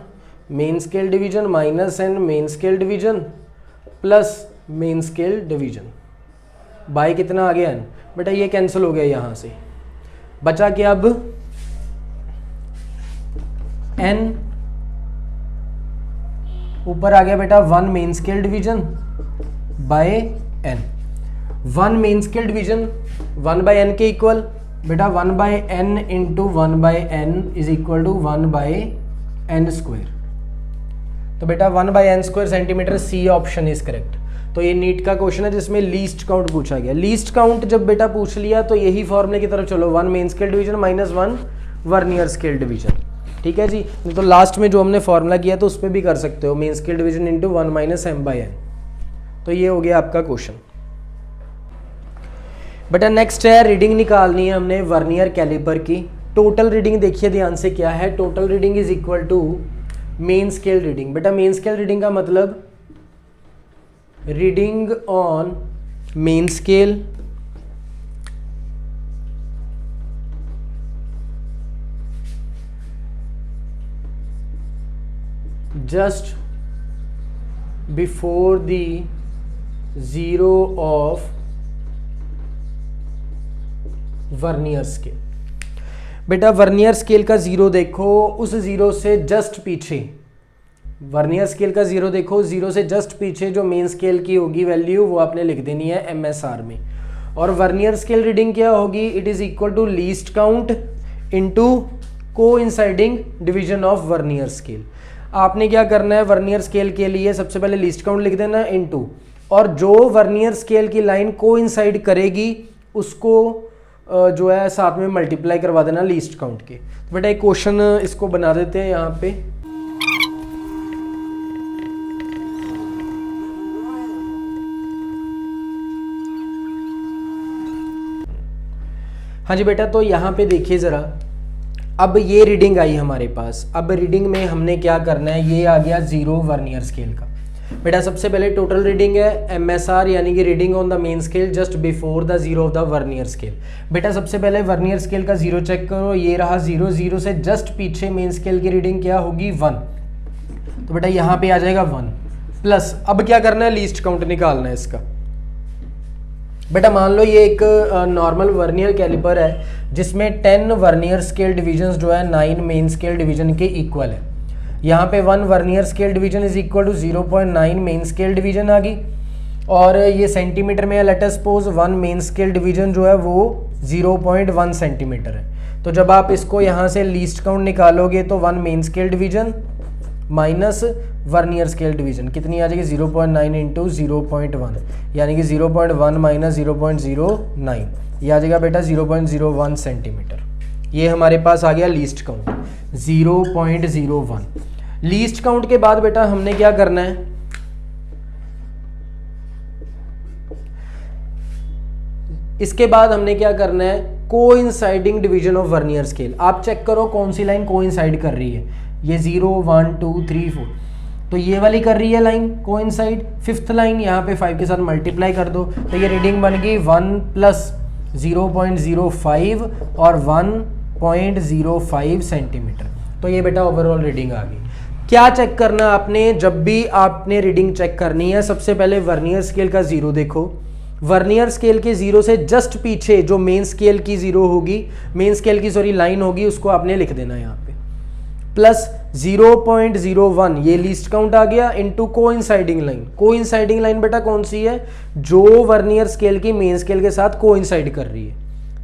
main scale division minus n main scale division plus main scale division by कितना आ गया एन। बेटा ये कैंसिल हो गया यहाँ से, बचा क्या अब एन, ऊपर आ गया बेटा 1 main scale division by n. 1 main scale division 1 by n के इक्वल, बेटा 1 by n into 1 by n is equal to 1 by n square. तो बेटा 1 by n square centimetre, C option is correct. तो ये नीट का क्वेश्चन है जिसमें लीस्ट काउंट पूछा गया। लीस्ट काउंट जब बेटा पूछ लिया तो यही फॉर्मूले की तरफ चलो, 1 main scale division minus 1 vernier scale division. ठीक है जी, तो लास्ट में जो हमने फॉर्मूला किया तो उस पर भी कर सकते हो, main scale division into 1 minus m by n. तो ये हो गया आपका क्वेश्चन। बेटा नेक्स्ट है, रीडिंग निकालनी है हमने वर्नियर कैलिपर की। टोटल रीडिंग देखिए ध्यान से क्या है, total reading is equal to main scale reading. बेटा मेन स्केल रीडिंग का मतलब reading on main scale just before the zero of vernier scale. बेटा वर्नियर स्केल का जीरो देखो, उस जीरो से जस्ट पीछे, वर्नियर स्केल का जीरो देखो, जीरो से जस्ट पीछे जो मेन स्केल की होगी वैल्यू वो आपने लिख देनी है MSR में। और वर्नियर स्केल रीडिंग क्या होगी, it is equal to least count into coinciding division of vernier scale. आपने क्या करना है, वर्नियर स्केल के लिए सबसे पहले लीस्ट काउंट लिख देना इनटू, और जो वर्नियर स्केल की लाइन कोइंसाइड करेगी उसको जो है साथ में मल्टीप्लाई करवा देना लीस्ट काउंट के। तो बेटा एक क्वेश्चन इसको बना देते हैं यहाँ पे। हाँ जी बेटा, तो यहाँ पे देखिए ज़रा, अब ये रीडिंग आई हमारे पास। अब रीडिंग में हमने क्या करना है, ये आ गया जीरो वर्नियर स्केल का। बेटा सबसे पहले टोटल रीडिंग है MSR यानी कि reading on the main scale just before the zero of the vernier scale. बेटा सबसे पहले वर्नियर स्केल का जीरो चेक करो, ये रहा जीरो, जीरो से जस्ट पीछे मेन स्केल की रीडिंग क्या होगी 1। तो बेटा यहाँ पे आ जाएगा 1 प्लस, अब क्या करना है, लीस्ट काउंट निकालना है इसका। बेटा मान लो ये एक नॉर्मल वर्नियर कैलिपर है जिसमें 10 वर्नियर स्केल डिविजन्स जो है 9 मेन स्केल डिवीजन के इक्वल है। यहाँ पे 1 vernier scale division is equal to 0.9 main scale division आ गई, और ये सेंटीमीटर में है। Let us suppose 1 main scale division जो है वो 0.1 सेंटीमीटर है। तो जब आप इसको यहाँ से लीस्ट काउंट निकालोगे तो 1 main scale division minus vernier scale division कितनी आ जाएगी, 0.9 इंटू 0.1 यानी कि 0.1 माइनस 0.09, ये आ जाएगा बेटा 0.01 सेंटीमीटर। ये हमारे पास आ गया लीस्ट काउंट 0.01। लीस्ट काउंट के बाद बेटा हमने क्या करना है, इसके बाद हमने क्या करना है, coinciding division of vernier scale. आप चेक करो कौन सी लाइन कोइंसाइड कर रही है, ये 0 1 2 3 4, तो ये वाली कर रही है लाइन कोइंसाइड। 5th लाइन यहाँ पे 5 के साथ मल्टीप्लाई कर दो, तो ये रीडिंग बन गई 1 प्लस 0.05 और 1.05 सेंटीमीटर। तो ये बेटा ओवरऑल रीडिंग आ गई। क्या चेक करना आपने, जब भी आपने रीडिंग चेक करनी है सबसे पहले वर्नियर स्केल का जीरो देखो, वर्नियर स्केल के जीरो से जस्ट पीछे जो मेन स्केल की जीरो होगी, मेन स्केल की सॉरी लाइन होगी, उसको आपने लिख देना है यहाँ पे, प्लस 0.01 ये लीस्ट काउंट आ गया into coinciding line. Coinciding line बेटा कौन सी है, जो वर्नियर स्केल की मेन स्केल के साथ कोइंसाइड कर रही है।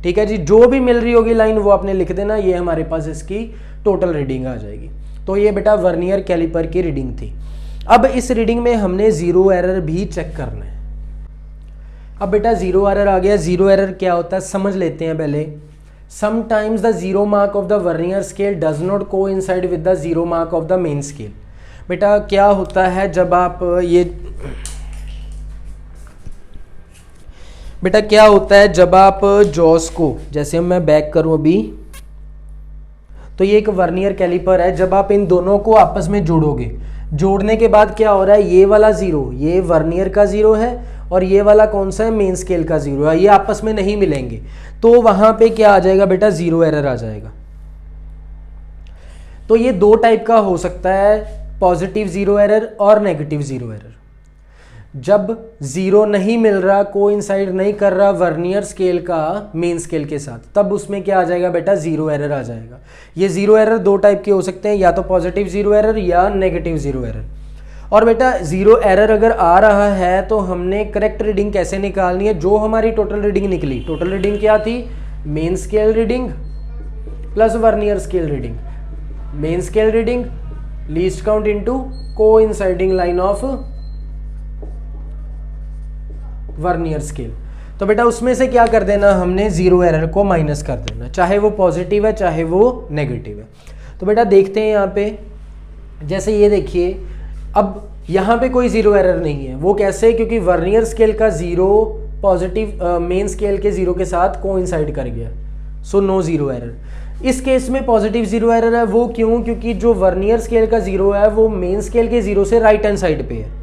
ठीक है जी, जो भी मिल रही होगी लाइन वो आपने लिख देना, ये हमारे पास इसकी टोटल रीडिंग आ जाएगी। तो ये बेटा वर्नियर कैलिपर की रीडिंग थी। अब इस रीडिंग में हमने जीरो एरर भी चेक करना है। अब बेटा जीरो एरर आ गया। जीरो एरर क्या होता है समझ लेते हैं पहले। Sometimes the zero mark of the vernier scale does not coincide with the zero mark of the main scale। बेटा क्या होता है जब आप ये, बेटा क्या होता है जब आप जॉस को, जैसे मैं बैक करूं अभी, तो ये एक वर्नियर कैलिपर है, जब आप इन दोनों को आपस में जोड़ोगे, जोड़ने के बाद क्या हो रहा है, ये वाला जीरो ये वर्नियर का जीरो है और ये वाला कौन सा है, मेन स्केल का जीरो है, ये आपस में नहीं मिलेंगे, तो वहां पे क्या आ जाएगा बेटा, जीरो एरर आ जाएगा। तो ये दो टाइप का हो सकता है, पॉजिटिव जीरो एरर और नेगेटिव जीरो एरर। जब जीरो नहीं मिल रहा, कोइंसाइड नहीं कर रहा वर्नियर स्केल का मेन स्केल के साथ, तब उसमें क्या आ जाएगा बेटा, जीरो एरर आ जाएगा। ये जीरो एरर दो टाइप के हो सकते हैं, या तो पॉजिटिव जीरो एरर या नेगेटिव जीरो एरर। और बेटा जीरो एरर अगर आ रहा है तो हमने करेक्ट रीडिंग कैसे निकालनी है, जो हमारी टोटल रीडिंग निकली, टोटल रीडिंग क्या थी, main scale reading plus vernier scale reading, main scale reading least count into coinciding line of vernier scale. तो बेटा उसमें से क्या कर देना, हमने जीरो एरर को माइनस कर देना, चाहे वो पॉजिटिव है चाहे वो नेगेटिव है। तो बेटा देखते हैं यहाँ पे, जैसे ये देखिए, अब यहाँ पे कोई जीरो एरर नहीं है। वो कैसे, क्योंकि वर्नियर स्केल का जीरो पॉजिटिव मेन स्केल के जीरो के साथ कोइंसाइड कर गया, सो नो जीरो एरर। इस केस में पॉजिटिव जीरो एरर है, वो क्यों, क्योंकि जो वर्नियर स्केल का जीरो है वो मेन स्केल के जीरो से राइट हैंड साइड पे है।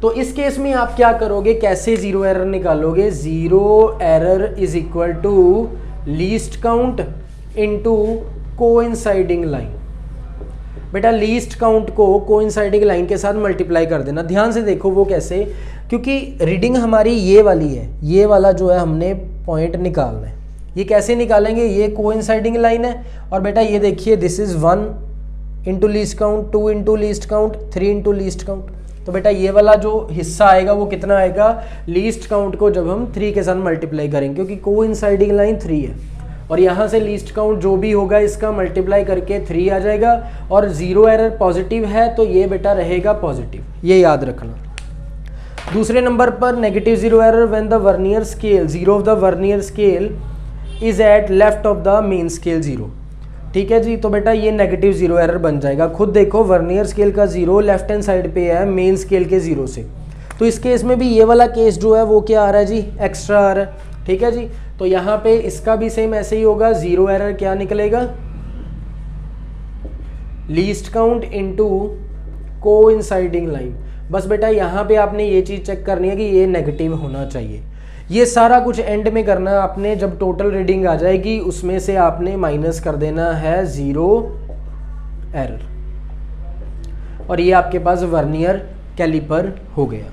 तो इस केस में आप क्या करोगे, कैसे जीरो एरर निकालोगे, zero error is equal to least count into coinciding line. बेटा लीस्ट काउंट को कोइंसाइडिंग लाइन के साथ मल्टीप्लाई कर देना। ध्यान से देखो वो कैसे, क्योंकि रीडिंग हमारी ये वाली है, ये वाला जो है हमने पॉइंट निकालना है। ये कैसे निकालेंगे, ये कोइंसाइडिंग लाइन है, और बेटा ये देखिए this is 1 into least count, 2 into least count, 3 into least count. तो बेटा ये वाला जो हिस्सा आएगा वो कितना आएगा, लीस्ट काउंट को जब हम 3 के साथ मल्टीप्लाई करेंगे, क्योंकि कोइंसाइडिंग लाइन 3 है, और यहाँ से लीस्ट काउंट जो भी होगा इसका मल्टीप्लाई करके 3 आ जाएगा, और जीरो एरर पॉजिटिव है तो ये बेटा रहेगा पॉजिटिव, ये याद रखना। दूसरे नंबर पर negative zero error when the vernier scale, zero of the vernier scale is at left of the main scale zero. ठीक है जी, तो बेटा ये नेगेटिव जीरो एरर बन जाएगा। खुद देखो वर्नियर स्केल का जीरो लेफ्ट हैंड साइड पे है मेन स्केल के जीरो से, तो इस केस में भी ये वाला केस जो है वो क्या आ रहा है जी, एक्स्ट्रा आ रहा है। ठीक है जी, तो यहाँ पे इसका भी सेम ऐसे ही होगा, जीरो एरर क्या निकलेगा, least count into coinciding line. बस बेटा यहाँ पे आपने ये चीज चेक करनी है कि ये नेगेटिव होना चाहिए। ये सारा कुछ एंड में करना है आपने, जब टोटल रीडिंग आ जाएगी उसमें से आपने माइनस कर देना है जीरो एरर, और ये आपके पास वर्नियर कैलिपर हो गया।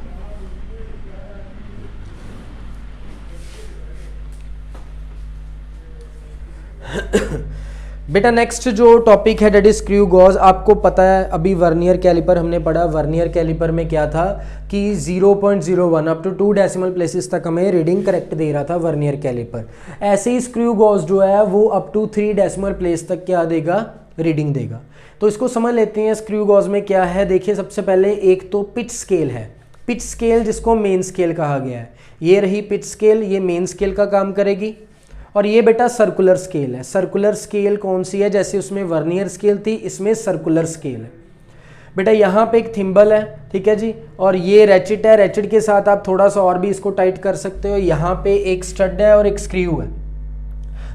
बेटा नेक्स्ट जो टॉपिक है डेट इज स्क्रू गॉज। आपको पता है अभी वर्नियर कैलिपर हमने पढ़ा, वर्नियर कैलिपर में क्या था कि 0.01 अप टू 2 डेसिमल प्लेसेस तक हमें रीडिंग करेक्ट दे रहा था वर्नियर कैलिपर। ऐसे ही स्क्रू गॉज जो है वो अप टू 3 डेसिमल प्लेस तक क्या देगा, रीडिंग देगा। तो इसको समझ लेते हैं स्क्रू गॉज में क्या है। देखिए सबसे पहले एक तो पिच स्केल है, पिच स्केल जिसको मेन स्केल कहा गया है। ये रही पिच स्केल, ये मेन स्केल का काम करेगी। और ये बेटा सर्कुलर स्केल है। सर्कुलर स्केल कौन सी है, जैसे उसमें वर्नियर स्केल थी, इसमें सर्कुलर स्केल है। बेटा यहाँ पे एक थिम्बल है, ठीक है जी, और ये रैचिट है। रैचिट के साथ आप थोड़ा सा और भी इसको टाइट कर सकते हो। यहाँ पे एक स्टड है और एक स्क्रू है।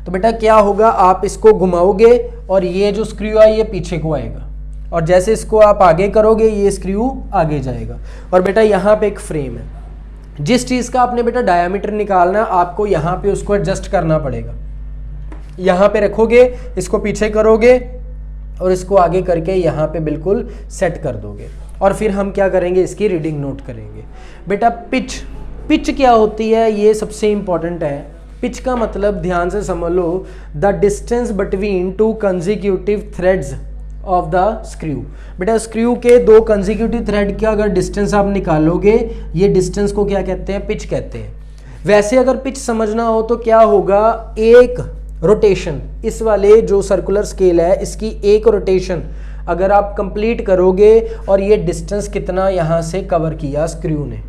तो बेटा क्या होगा, आप इसको घुमाओगे और ये जो स्क्रू है ये पीछे को आएगा, और जैसे इसको आप आगे करोगे ये स्क्रू आगे जाएगा। और बेटा यहाँ पे एक फ्रेम है। जिस चीज़ का आपने बेटा डायामीटर निकालना है आपको यहाँ पे उसको एडजस्ट करना पड़ेगा। यहाँ पे रखोगे, इसको पीछे करोगे और इसको आगे करके यहाँ पे बिल्कुल सेट कर दोगे, और फिर हम क्या करेंगे, इसकी रीडिंग नोट करेंगे। बेटा पिच, पिच क्या होती है ये सबसे इंपॉर्टेंट है। पिच का मतलब ध्यान से समझ लो, the distance between 2 consecutive threads of the screw. बेटा स्क्रू के 2 कंसेक्यूटिव थ्रेड का अगर डिस्टेंस आप निकालोगे, ये डिस्टेंस को क्या कहते हैं, पिच कहते हैं। वैसे अगर पिच समझना हो तो क्या होगा, एक रोटेशन, इस वाले जो सर्कुलर स्केल है इसकी एक रोटेशन अगर आप कंप्लीट करोगे और ये डिस्टेंस कितना यहाँ से कवर किया स्क्रू ने,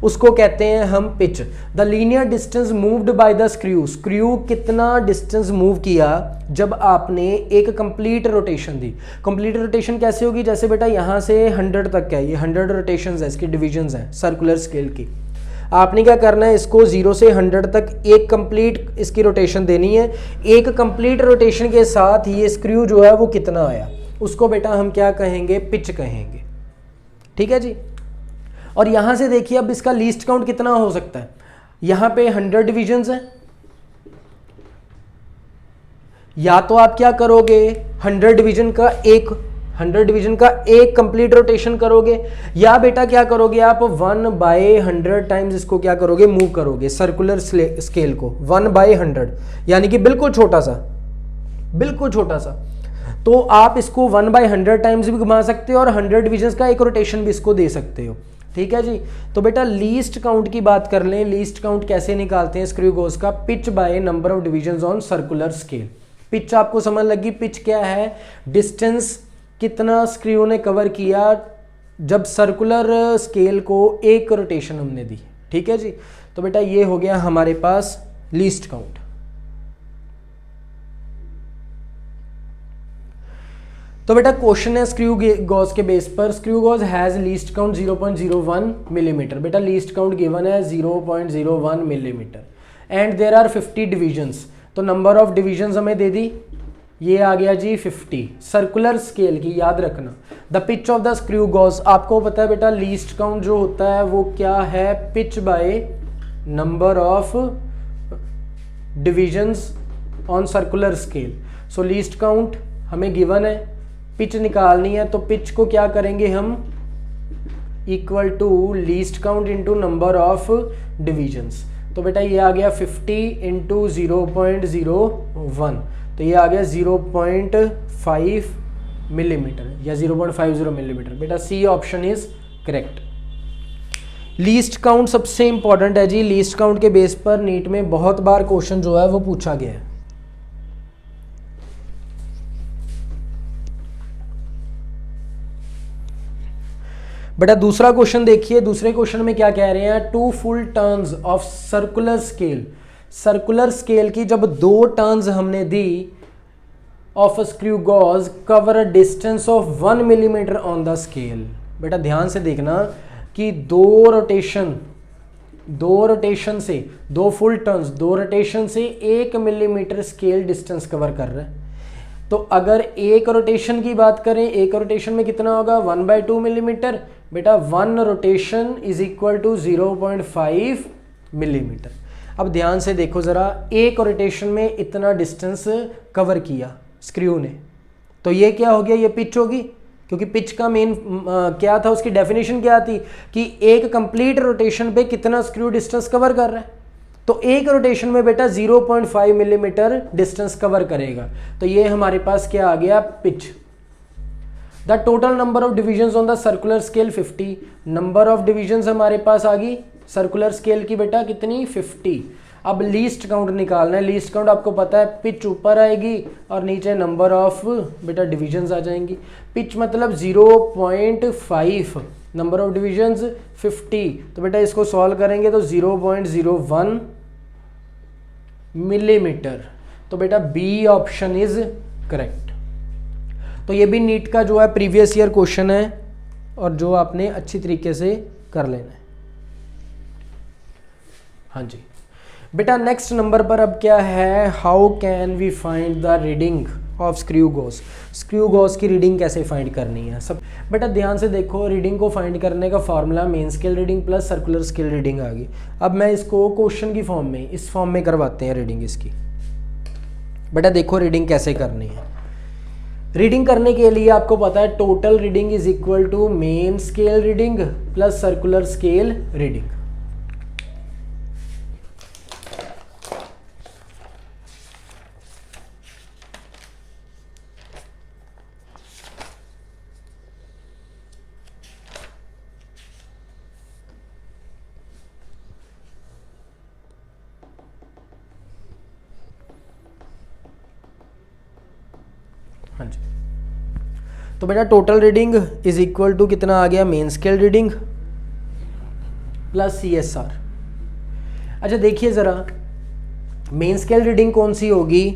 उसको कहते हैं हम pitch. The linear distance moved by the screw, screw कितना डिस्टेंस मूव किया जब आपने एक कंप्लीट रोटेशन दी। कंप्लीट रोटेशन कैसे होगी, जैसे बेटा यहाँ से 100 तक है, ये 100 रोटेशंस है, इसकी डिविजन्स हैं सर्कुलर स्केल की। आपने क्या करना है, इसको 0 से 100 तक एक कंप्लीट इसकी रोटेशन देनी है। एक कंप्लीट रोटेशन के साथ ये स्क्रू जो है वो कितना आया, उसको बेटा हम क्या कहेंगे, पिच कहेंगे। ठीक है जी। और यहाँ से देखिए अब इसका लीस्ट काउंट कितना हो सकता है, यहाँ पे 100 डिविजन्स हैं। या तो आप क्या करोगे, 100 डिवीजन का एक 100 डिवीजन का एक कंप्लीट रोटेशन करोगे, या बेटा क्या करोगे आप 1/100 टाइम्स इसको क्या करोगे, मूव करोगे सर्कुलर स्केल को 1/100, यानी कि बिल्कुल छोटा सा, बिल्कुल छोटा सा। तो आप इसको 1/100 टाइम्स भी घुमा सकते हो और 100 डिविजन्स का एक रोटेशन भी इसको दे सकते हो। ठीक है जी। तो बेटा लीस्ट काउंट की बात कर लें, लीस्ट काउंट कैसे निकालते हैं स्क्रू गॉज का, pitch by number of divisions on circular scale. Pitch आपको समझ लगी, पिच क्या है, डिस्टेंस कितना स्क्रू ने कवर किया जब सर्कुलर स्केल को एक रोटेशन हमने दी। ठीक है जी। तो बेटा ये हो गया हमारे पास लीस्ट काउंट। तो बेटा क्वेश्चन है स्क्रू गॉज के बेस पर, screw gauge has least count 0.01 millimetre. बेटा लीस्ट काउंट गिवन है 0.01 millimetre and there are 50 divisions. तो नंबर ऑफ डिविजन्स हमें दे दी, ये आ गया जी 50। सर्कुलर स्केल की याद रखना, the pitch of the screw gauge, आपको पता है बेटा लीस्ट काउंट जो होता है वो क्या है, pitch by number of divisions on circular scale. So least count हमें गिवन है, पिच निकालनी है, तो पिच को क्या करेंगे हम, equal to least count into number of divisions. तो बेटा ये आ गया 50 इंटू 0.01, तो ये आ गया 0.5 मिलीमीटर या 0.50 मिलीमीटर। बेटा C option is correct. Least count सबसे इंपॉर्टेंट है जी, लीस्ट काउंट के बेस पर नीट में बहुत बार क्वेश्चन जो है वो पूछा गया है। बेटा दूसरा क्वेश्चन देखिए, दूसरे क्वेश्चन में क्या कह रहे हैं, 2 full turns of circular scale. Circular scale की जब 2 टर्न्स हमने दी of screw gauge cover a distance of 1 millimetre on the scale. बेटा ध्यान से देखना कि दो रोटेशन से 2 फुल टर्न्स, 2 रोटेशन से 1 मिलीमीटर स्केल डिस्टेंस कवर कर रहा है। तो अगर एक रोटेशन की बात करें, एक रोटेशन में कितना होगा 1/2 मिलीमीटर। बेटा 1 rotation is equal to 0.5 millimetre. अब ध्यान से देखो जरा, एक रोटेशन में इतना डिस्टेंस कवर किया स्क्रू ने, तो ये क्या हो गया, ये पिच होगी, क्योंकि पिच का मेन क्या था, उसकी डेफिनेशन क्या थी कि एक कंप्लीट रोटेशन पे कितना स्क्रू डिस्टेंस कवर कर रहा है। तो एक रोटेशन में बेटा 0.5 मिलीमीटर डिस्टेंस कवर करेगा, तो ये हमारे पास क्या आ गया, pitch. The total number of divisions on the circular scale 50। Number of divisions हमारे पास आ गई सर्कुलर स्केल की बेटा कितनी, 50। अब लीस्ट काउंट निकालना है। लीस्ट काउंट आपको पता है, पिच ऊपर आएगी और नीचे नंबर ऑफ बेटा डिविजन्स आ जाएंगी। पिच मतलब 0.5, नंबर ऑफ डिविजन्स 50, तो बेटा इसको सॉल्व करेंगे तो 0.01 मिलीमीटर। तो बेटा बी ऑप्शन इज करेक्ट। तो ये भी नीट का जो है प्रीवियस ईयर क्वेश्चन है और जो आपने अच्छी तरीके से कर लेना है। हाँ जी बेटा नेक्स्ट नंबर पर अब क्या है, how can we find the reading of screw gauge. Screw gauge की रीडिंग कैसे फाइंड करनी है सब। बेटा ध्यान से देखो, रीडिंग को फाइंड करने का formula main scale reading plus circular scale reading आ गई। अब मैं इसको क्वेश्चन की फॉर्म में, इस फॉर्म में करवाते हैं रीडिंग इसकी। बेटा देखो रीडिंग कैसे करनी है। रीडिंग करने के लिए आपको पता है total reading is equal to main scale reading plus circular scale reading. हाँ जी, तो बेटा total reading is equal to कितना आ गया, main scale reading plus CSR। अच्छा देखिए ज़रा, मेन स्केल रीडिंग कौन सी होगी,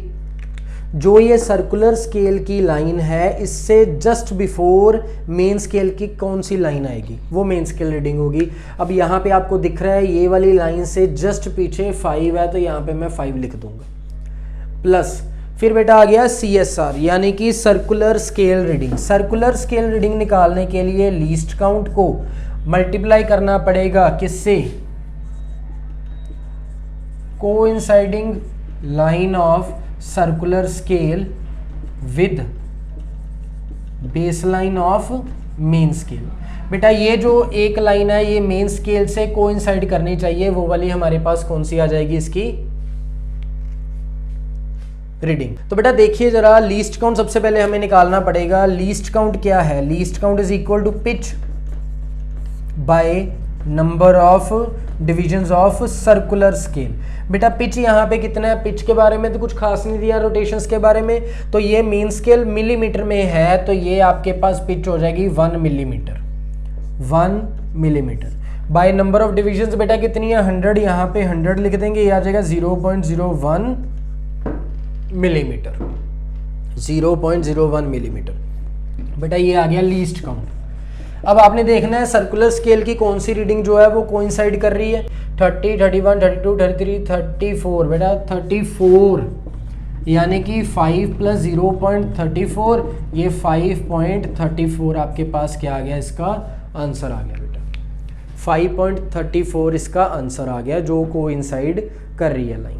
जो ये सर्कुलर स्केल की लाइन है इससे जस्ट बिफोर मेन स्केल की कौन सी लाइन आएगी, वो मेन स्केल रीडिंग होगी। अब यहाँ पे आपको दिख रहा है ये वाली लाइन से जस्ट पीछे 5 है, तो यहाँ पे मैं 5 लिख दूंगा। प्लस फिर बेटा आ गया CSR यानी कि circular scale reading. Circular scale reading निकालने के लिए लीस्ट काउंट को मल्टीप्लाई करना पड़ेगा किससे, coinciding line of circular scale with baseline of main scale. बेटा ये जो एक लाइन है ये मेन स्केल से कोइंसाइड करनी चाहिए, वो वाली हमारे पास कौन सी आ जाएगी इसकी रीडिंग। तो बेटा देखिए जरा, लीस्ट काउंट सबसे पहले हमें निकालना पड़ेगा। लीस्ट काउंट क्या है? Least count is equal to pitch by number of divisions of circular scale. बेटा पिच यहाँ पे कितना है? पिच के बारे में तो कुछ खास नहीं दिया, रोटेशंस के बारे में। तो ये मेन स्केल मिलीमीटर में है, तो ये आपके पास पिच हो जाएगी 1 millimetre. 1 millimetre by number of divisions बेटा कितनी है? 100। यहाँ पे 100 लिख देंगे, ये आ जाएगा 0.01 मिलीमीटर। 0.01 मिलीमीटर। बेटा ये आ गया लीस्ट काउंट। अब आपने देखना है सर्कुलर स्केल की कौन सी रीडिंग जो है वो कोइंसाइड कर रही है। 30, 31, 32, 33, 34। बेटा 34 यानी कि 5 + 0.34, ये 5.34 आपके पास क्या आ गया? इसका आंसर आ गया बेटा 5.34 इसका आंसर आ गया, जो कोइंसाइड कर रही है लाइन।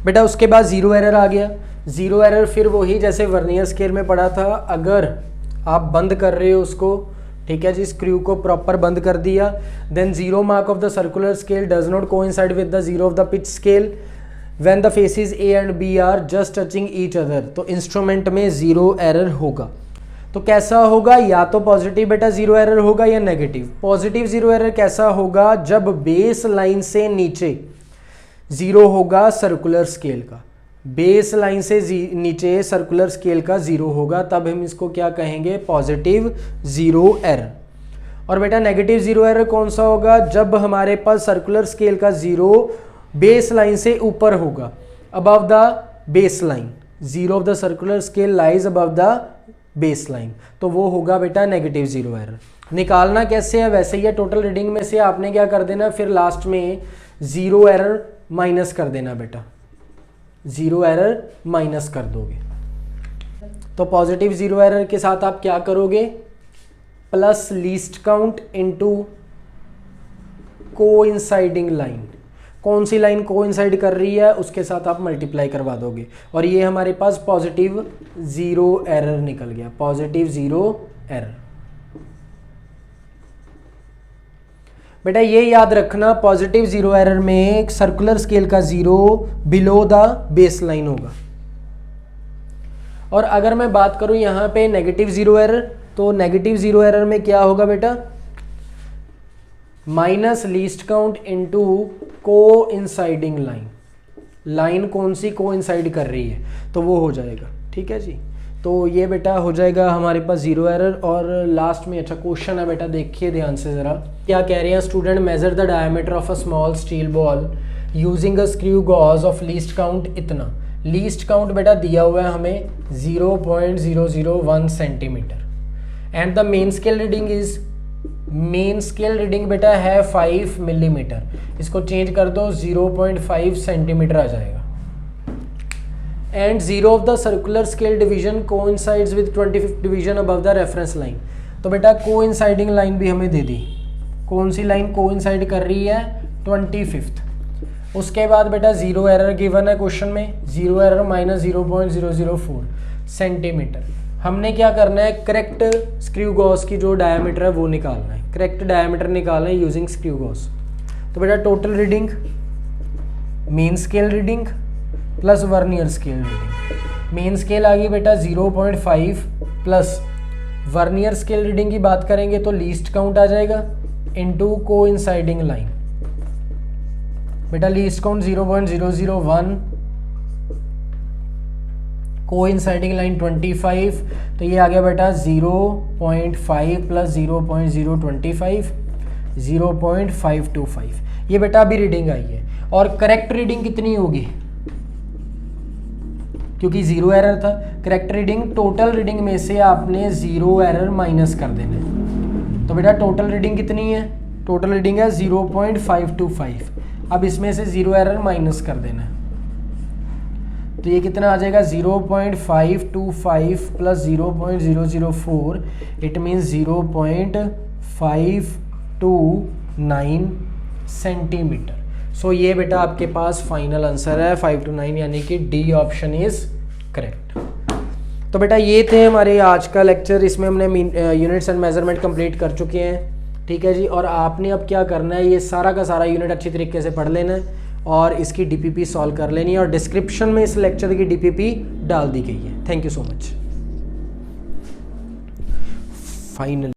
बेटा उसके बाद जीरो एरर आ गया। जीरो एरर फिर वही जैसे वर्नियर स्केल में पढ़ा था, अगर आप बंद कर रहे हो उसको, ठीक है जी, स्क्रू को प्रॉपर बंद कर दिया, then zero mark of the circular scale does not coincide with the zero of the pitch scale when the faces A and B are just touching each other, तो इंस्ट्रूमेंट में जीरो एरर होगा। तो कैसा होगा? या तो पॉजिटिव बेटा जीरो एरर होगा या नेगेटिव। पॉजिटिव जीरो एरर कैसा होगा? जब बेस लाइन से नीचे जीरो होगा सर्कुलर स्केल का, बेस लाइन से नीचे सर्कुलर स्केल का जीरो होगा, तब हम इसको क्या कहेंगे? Positive zero error. और बेटा नेगेटिव जीरो एरर कौन सा होगा? जब हमारे पास सर्कुलर स्केल का जीरो बेस लाइन से ऊपर होगा, above the base line. Zero of the circular scale lies above the base line, तो वो होगा बेटा नेगेटिव जीरो एरर। निकालना कैसे है? वैसे ही है, टोटल रीडिंग में से आपने क्या कर देना, फिर लास्ट में जीरो एरर माइनस कर देना बेटा, जीरो एरर माइनस कर दोगे। तो पॉजिटिव जीरो एरर के साथ आप क्या करोगे? Plus least count into coinciding line. कौन सी लाइन कोइंसाइड कर रही है उसके साथ आप मल्टीप्लाई करवा दोगे, और ये हमारे पास पॉजिटिव जीरो एरर निकल गया, पॉजिटिव जीरो एरर। बेटा ये याद रखना, पॉजिटिव जीरो एरर में सर्कुलर स्केल का zero below the base line होगा। और अगर मैं बात करूं यहां पे नेगेटिव जीरो एरर, तो नेगेटिव जीरो एरर में क्या होगा बेटा? Minus least count into coinciding line. Line कौन सी कोइंसाइड कर रही है, तो वो हो जाएगा, ठीक है जी। तो ये बेटा हो जाएगा हमारे पास जीरो एरर। और लास्ट में अच्छा क्वेश्चन है बेटा, देखिए ध्यान से ज़रा, क्या कह रहे हैं student? Measure the diameter of a small steel ball using a screw gauge of least count इतना। लीस्ट काउंट बेटा दिया हुआ है हमें 0.001 centimetre and the main scale reading is, main scale reading बेटा है 5 मिलीमीटर। इसको चेंज कर दो, 0.5 सेंटीमीटर आ जाएगा। And zero of the circular scale division coincides with 25th division above the reference line. तो बेटा कोइंसाइडिंग लाइन भी हमें दे दी। कौन सी लाइन कोइंसाइड कर रही है? 25th। उसके बाद बेटा जीरो एरर गिवन है क्वेश्चन में, जीरो एरर माइनस 0.004 सेंटीमीटर। हमने क्या करना है? करेक्ट स्क्रू गॉस की जो डायमीटर है वो निकालना है, करेक्ट डायमीटर निकालना है यूजिंग स्क्रू गॉस। तो बेटा total reading, main scale reading plus vernier scale reading. Main scale आ गई बेटा 0.5 प्लस वर्नियर स्केल रीडिंग की बात करेंगे तो लीस्ट काउंट आ जाएगा इनटू कोइंसाइडिंग लाइन। बेटा लीस्ट काउंट 0.001, कोइंसाइडिंग लाइन 25, तो ये आ गया बेटा 0.5 प्लस 0.025, 0.525। ये बेटा अभी रीडिंग आई है। और करेक्ट रीडिंग कितनी होगी? क्योंकि जीरो एरर था, करेक्ट रीडिंग टोटल रीडिंग में से आपने जीरो एरर माइनस कर देना है। तो बेटा टोटल रीडिंग कितनी है? टोटल रीडिंग है 0.525। अब इसमें से जीरो एरर माइनस कर देना है, तो ये कितना आ जाएगा? 0.525 प्लस 0.004, इट मीन्स 0.529 सेंटीमीटर। सो ये बेटा आपके पास फाइनल आंसर है 5 to 9, यानी कि डी ऑप्शन इज करेक्ट। तो बेटा ये थे हमारे आज का लेक्चर, इसमें हमने यूनिट्स एंड मेजरमेंट कंप्लीट कर चुके हैं, ठीक है जी। और आपने अब क्या करना है, ये सारा का सारा यूनिट अच्छी तरीके से पढ़ लेना है और इसकी डीपीपी सॉल्व कर लेनी है, और डिस्क्रिप्शन में इस लेक्चर की डीपीपी डाल दी गई है। Thank you so much. Final